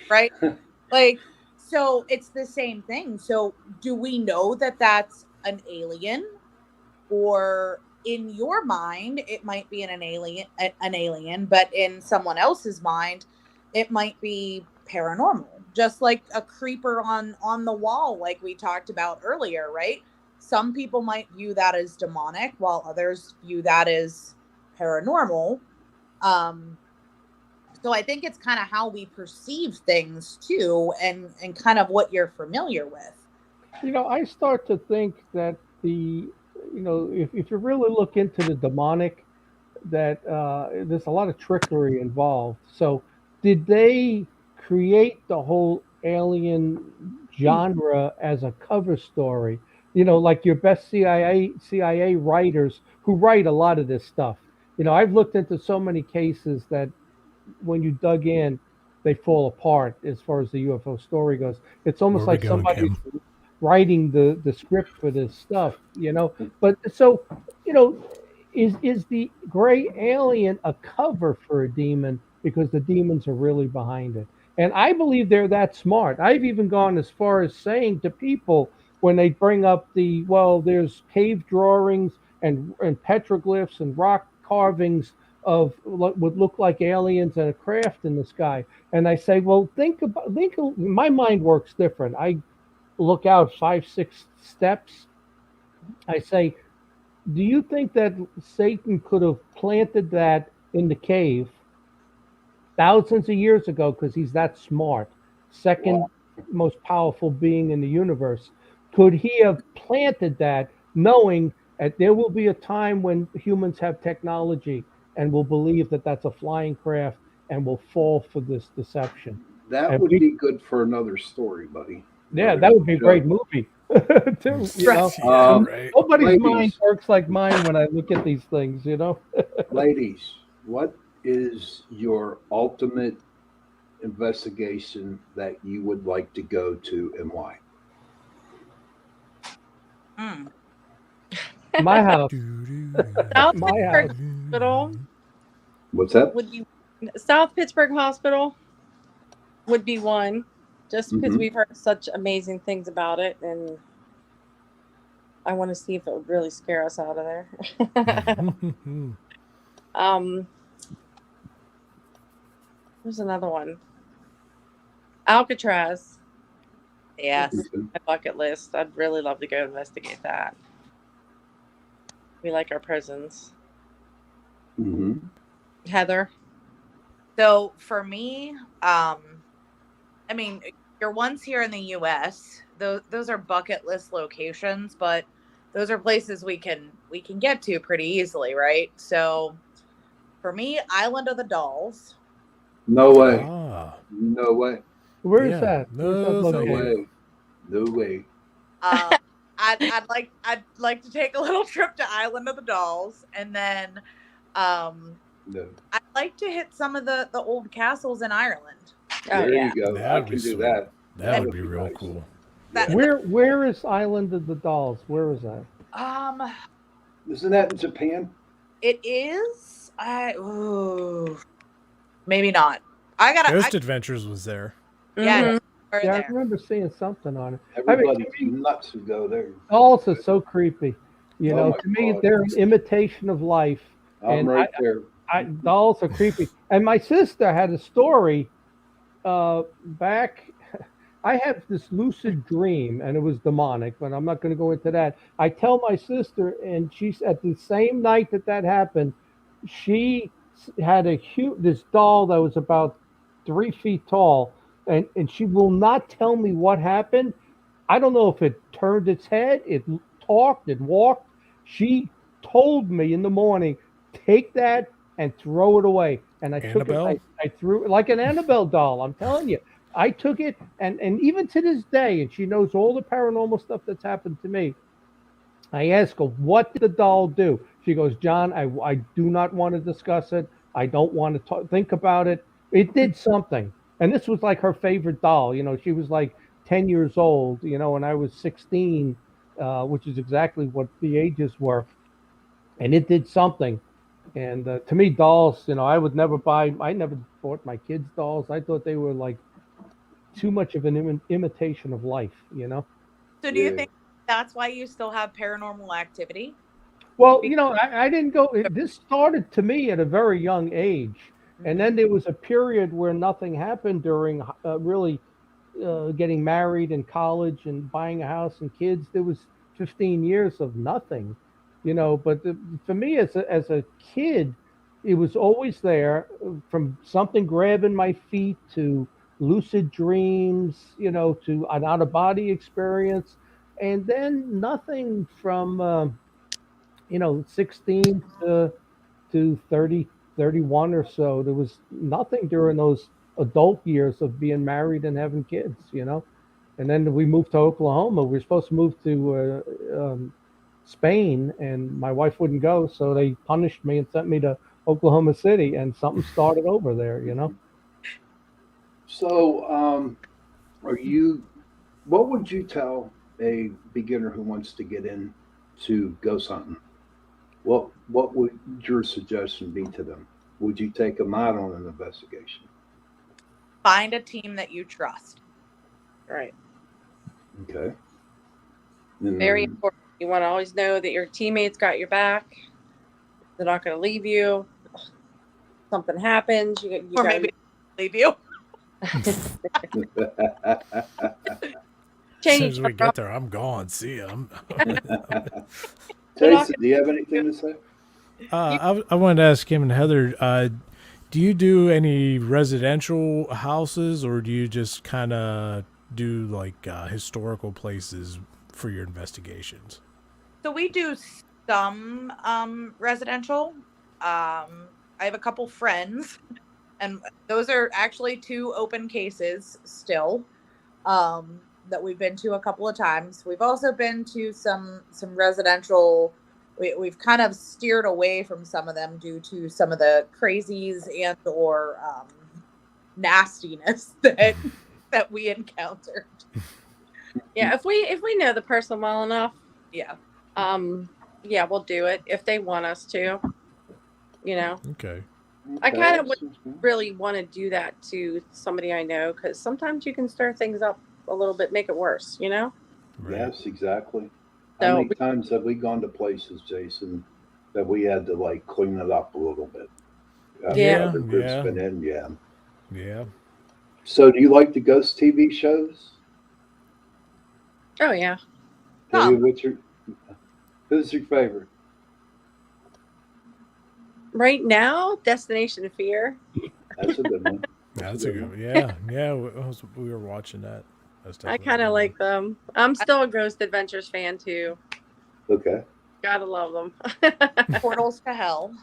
right? Like, so it's the same thing. So do we know that that's an alien, or in your mind it might be an alien, but in someone else's mind it might be paranormal, just like a creeper on the wall, like we talked about earlier, right? Some people might view that as demonic, while others view that as paranormal. So I think it's kind of how we perceive things too, and kind of what you're familiar with. I start to think that if you really look into the demonic, that there's a lot of trickery involved. So, did they create the whole alien genre as a cover story? Like your best CIA writers who write a lot of this stuff. I've looked into so many cases that when you dug in, they fall apart as far as the UFO story goes. It's almost Where we like going, somebody's Kim? writing the script for this stuff. But so, is the gray alien a cover for a demon because the demons are really behind it? And I believe they're that smart. I've even gone as far as saying to people when they bring up there's cave drawings and petroglyphs and rock carvings of what would look like aliens and a craft in the sky. And I say, well, my mind works different. I look out 5-6 steps. I say, do you think that Satan could have planted that in the cave thousands of years ago because he's that smart, second most powerful being in the universe? Could he have planted that knowing that there will be a time when humans have technology and will believe that that's a flying craft and will fall for this deception? That And would be good for another story, buddy. yeah, Another that would be a show. great movie too. Yeah, right. Nobody's mind Ladies, works like mine when I look at these things. ladies, what is your ultimate investigation that you would like to go to and why? My house. South My Pittsburgh house. Hospital What's that? would be South Pittsburgh Hospital would be one, just because we've heard such amazing things about it, and I want to see if it would really scare us out of there. There's another one, Alcatraz. Yes. My bucket list. I'd really love to go investigate that. We like our prisons. Heather. So for me, I mean, your ones here in the U.S., those are bucket list locations, but those are places we can get to pretty easily, right? So for me, Island of the Dolls. No way. Ah, No way. Where is yeah. that? Where's that No, No thank located? you. way. No way. I'd like to take a little trip to Island of the Dolls, and then No. I'd like to hit some of the old castles in Ireland. Oh There yeah. you go. That I would be can do sweet. that. That would be be real nice. cool. That- Where is Island of the Dolls? Where is that? Isn't that in Japan? It is. Maybe not. Ghost Adventures was there. Yeah, Mhm. we're Yeah, I there. remember seeing something on it. Everybody's nuts to go there. Dolls are so creepy. You Oh know, my to me, God. they're an imitation of life. I'm And right there. Dolls are creepy. And my sister had a story back. I had this lucid dream, and it was demonic, but I'm not going to go into that. I tell my sister, and she's at the same night that happened, she had this doll that was about 3 feet tall, and she will not tell me what happened. I don't know if it turned its head, it talked, it walked. She told me in the morning, take that and throw it away. And I took Annabelle? it, I threw it like an Annabelle doll. I'm telling you, I took it, and even to this day, and she knows all the paranormal stuff that's happened to me. I ask her, what did the doll do? She goes, John, I do not want to discuss it. I don't want to think about it. It did something. And this was like her favorite doll. You know, she was like 10 years old, you know, and I was 16, which is exactly what the ages were. And it did something. And to me, dolls, you know, I never bought my kids dolls. I thought they were like too much of an imitation of life, you know? So do you Yeah. think that's why you still have paranormal activity? Well, you know, I didn't go. This started to me at a very young age, and then there was a period where nothing happened during really getting married in college and buying a house and kids. There was 15 years of nothing, you know. But for me, as a kid, it was always there. From something grabbing my feet to lucid dreams, you know, to an out of body experience, and then nothing from. 16 to 30, 31 or so. There was nothing during those adult years of being married and having kids, you know. And then we moved to Oklahoma. We were supposed to move to Spain, and my wife wouldn't go, so they punished me and sent me to Oklahoma City, and something started over there, you know. So, what would you tell a beginner who wants to get into ghost hunting? What would your suggestion be to them? Would you take them out on an investigation? Find a team that you trust. Right. Okay. And Very then- important. You want to always know that your teammates got your back. They're not going to leave you. Something happens. You Or maybe leave you. As change soon as we get there, I'm gone. See ya. Jason, do you have anything to say? I wanted to ask Kim and Heather, do you do any residential houses, or do you just kind of do like historical places for your investigations? So we do some residential. I have a couple friends, and those are actually 2 open cases still that we've been to a couple of times. We've also been to some residential. We've kind of steered away from some of them due to some of the crazies and or nastiness that we encountered. Yeah, if we know the person well enough, Yeah. yeah, we'll do it if they want us to. You know, Okay. I kind of Okay. really want to do that to somebody I know, because sometimes you can stir things up a little bit, make it worse. You know. Right. Yes, exactly. So- How many times have we gone to places, Jason, that we had to like clean it up a little bit? Yeah. Other groups Yeah. been in, yeah. Yeah. So, do you like the ghost TV shows? Oh yeah. Some. Who's your favorite? Right now, Destination Fear. That's a good one. That's a good one. Yeah. Yeah. We were watching that. That's I definitely a kind good of one. like them. I'm still a Ghost Adventures fan too. Okay. Gotta love them. Portals to Hell.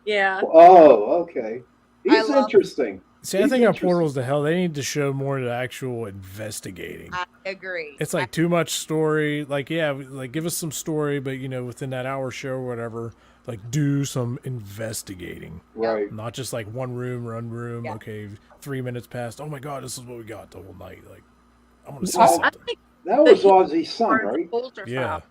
Yeah. Oh, okay. I He's love- interesting. See, I He's think on interesting. Portals to Hell, they need to show more of the actual investigating. I agree. It's like too much story. Like, yeah, like give us some story, but within that hour show or whatever, like do some investigating. Right. Not just like one room. Yeah. Okay, 3 minutes passed. Oh my God, this is what we got the whole night. Like, I want to see I- something. I think That was Ozzy's son, right? Holter Yeah. file.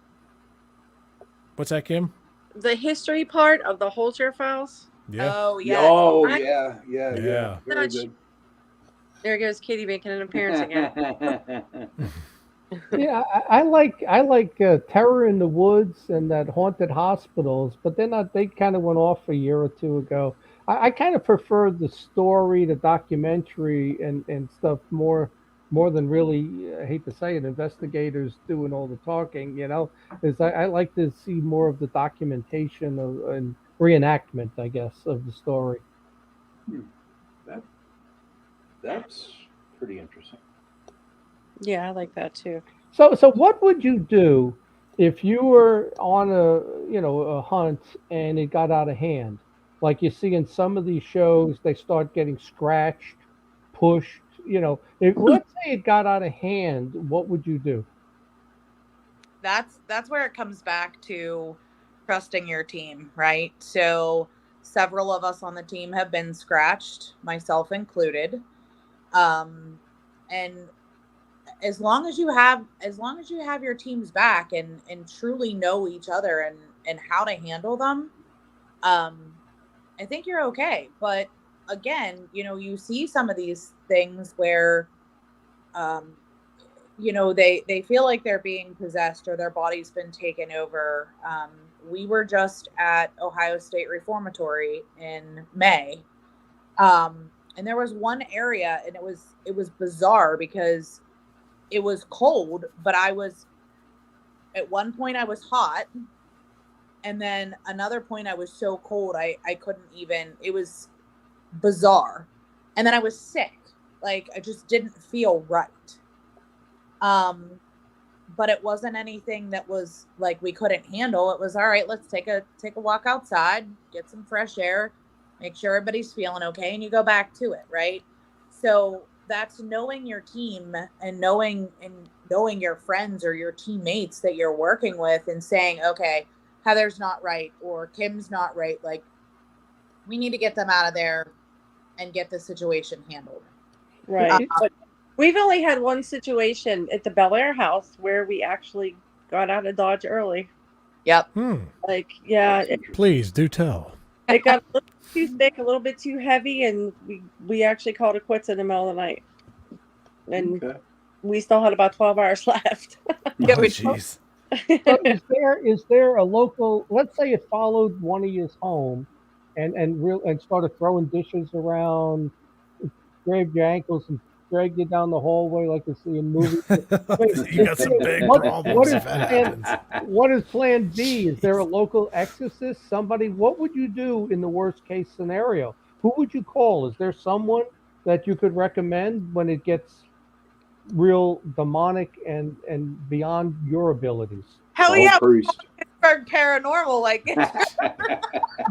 What's that, Kim? The history part of the Holter files. Yeah. Oh yeah. Oh, I- yeah. Yeah. Very good. There goes Kitty making an appearance again. Yeah, I like Terror in the Woods and that Haunted Hospitals, but they kind of went off a year or two ago. I kind of prefer the story, the documentary, and stuff more than really, I hate to say it, investigators doing all the talking. Is I like to see more of the documentation and reenactment, I guess, of the story. That's pretty interesting. Yeah, I like that too. So what would you do if you were on a hunt and it got out of hand? Like you see in some of these shows, they start getting scratched, pushed. If let's say it got out of hand, what would you do? That's where it comes back to trusting your team, right? So several of us on the team have been scratched, myself included. And as long as you have your team's back and truly know each other and how to handle them, I think you're okay. But again, you see some of these things where they feel like they're being possessed or their body's been taken over. We were just at Ohio State Reformatory in May. And there was one area, and it was bizarre because it was cold, but at one point I was hot, and then another point I was so cold I couldn't even, it was bizarre. And then I was sick. Like I just didn't feel right. But it wasn't anything that was like we couldn't handle. It was all right, let's take a walk outside, get some fresh air, make sure everybody's feeling okay, and you go back to it, right? So that's knowing your team and knowing your friends or your teammates that you're working with and saying, okay, Heather's not right or Kim's not right. Like we need to get them out of there and get the situation handled. Right. But we've only had one situation at the Bel Air house where we actually got out of Dodge early. Yep. Like, yeah, Please do tell. it got a little too thick, a little bit too heavy, and we actually called it quits in the middle of the night. And Okay. we still had about 12 hours left. Yeah, we- Jeez. So is there a local? Let's say it followed one of you home, and started throwing dishes around, grabbed your ankles and dragged you down the hallway like you see in movies. You got some big What problems is if that happens. what is Plan B? Is there a local exorcist? Somebody? What would you do in the worst case scenario? Who would you call? Is there someone that you could recommend when it gets real demonic and beyond your abilities? Hell yeah, Priest. Pittsburgh Paranormal. Like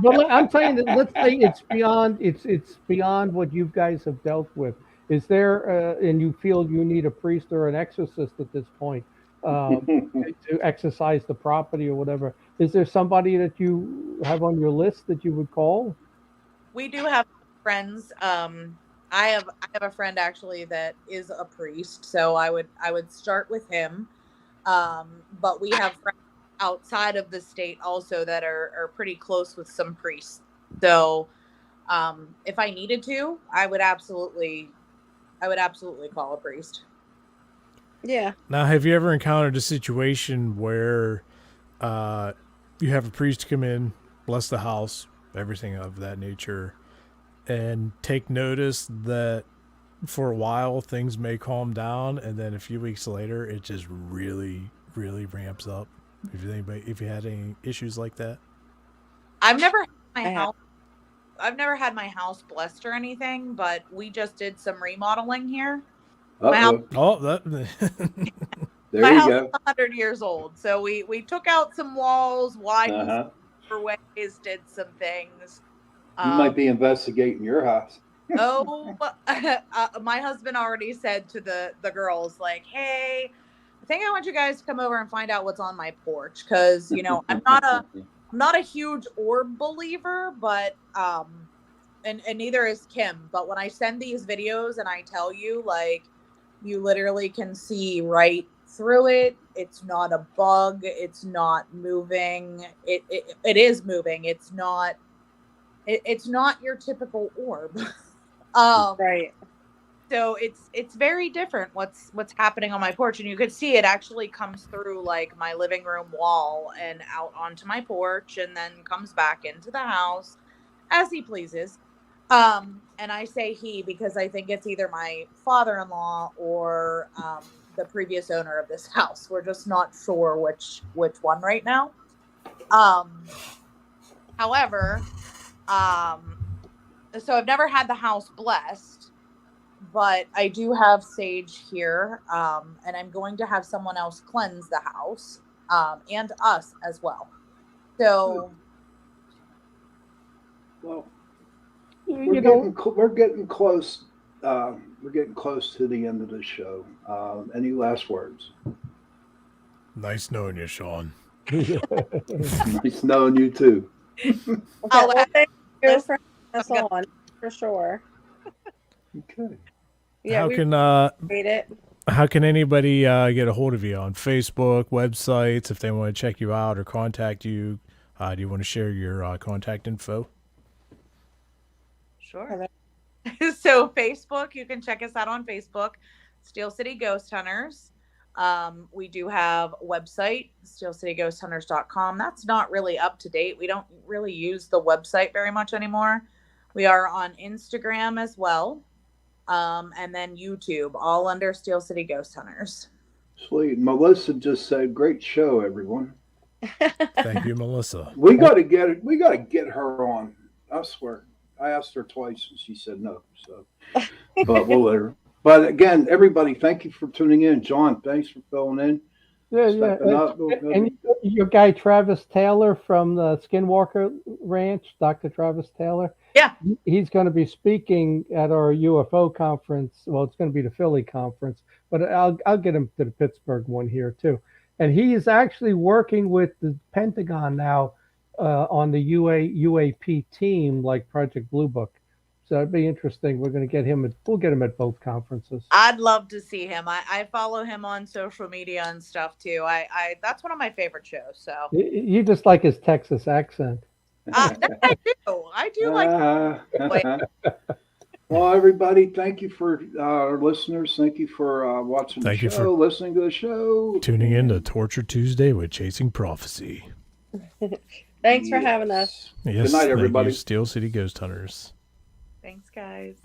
But I'm saying that let's say it's beyond what you guys have dealt with. Is there and you feel you need a priest or an exorcist at this point to exorcise the property or whatever? Is there somebody that you have on your list that you would call? we do have friends. I have a friend actually that is a priest, so I would start with him. But we have friends outside of the state also that are pretty close with some priests. So if I needed to, I would absolutely call a priest. Yeah. Now, have you ever encountered a situation where you have a priest come in, bless the house, everything of that nature, and take notice that for a while things may calm down, and then a few weeks later it just really, really ramps up? If you had any issues like that? I've never had my house blessed or anything, but we just did some remodeling here. Uh-oh. Oh, that There My you house go. is 100 years old, so we took out some walls, widened Uh-huh. some ways, did some things. You might be investigating your house. Oh, my husband already said to the girls, like, hey, I think I want you guys to come over and find out what's on my porch, because I'm not a huge orb believer, but and neither is Kim. But when I send these videos and I tell you, like, you literally can see right through it. It's not a bug. It's not moving. It is moving. It's not your typical orb. Right. So it's very different what's happening on my porch, and you could see it actually comes through like my living room wall and out onto my porch, and then comes back into the house as he pleases. And I say he because I think it's either my father-in-law or the previous owner of this house. We're just not sure which one right now. However, so I've never had the house blessed, but I do have sage here, and I'm going to have someone else cleanse the house, and us as well. So, Well, You know, we're getting close. We're getting close to the end of the show. Any last words? Nice knowing you, Sean. Nice knowing you too. Okay, well, thank you for having us on, for sure. Okay. Yeah, How we can appreciate it. how can anybody get a hold of you on Facebook, websites, if they want to check you out or contact you? Do you want to share your contact info? sure. So Facebook, you can check us out on Facebook, Steel City Ghost Hunters. We do have a website, steelcityghosthunters.com. That's not really up to date. We don't really use the website very much anymore. We are on Instagram as well, and then YouTube, all under Steel City Ghost Hunters. Sweet. Melissa just said, "Great show, everyone." Thank you, Melissa. We got to get it. We got to get her on. I swear. I asked her twice and she said no. So, but we'll let her. But again, everybody, thank you for tuning in. John, thanks for filling in. yeah. Stepping up. And your guy Travis Taylor from the Skinwalker Ranch, Dr. Travis Taylor. Yeah. He's going to be speaking at our UFO conference. Well, it's going to be the Philly conference, but I'll get him to the Pittsburgh one here too. And he is actually working with the Pentagon now on the UAP team, like Project Blue Book. So it'd be interesting. We're going to get him. We'll get him at both conferences. I'd love to see him. I follow him on social media and stuff too. I that's one of my favorite shows. So You just like his Texas accent. I do like. Well, everybody, thank you for our listeners. Thank you for watching Thank the you show, for listening to the show. tuning in to Torture Tuesday with Chasing Prophecy. Thanks for having us. Yes, Good night, thank everybody. you, Steel City Ghost Hunters. Thanks, guys.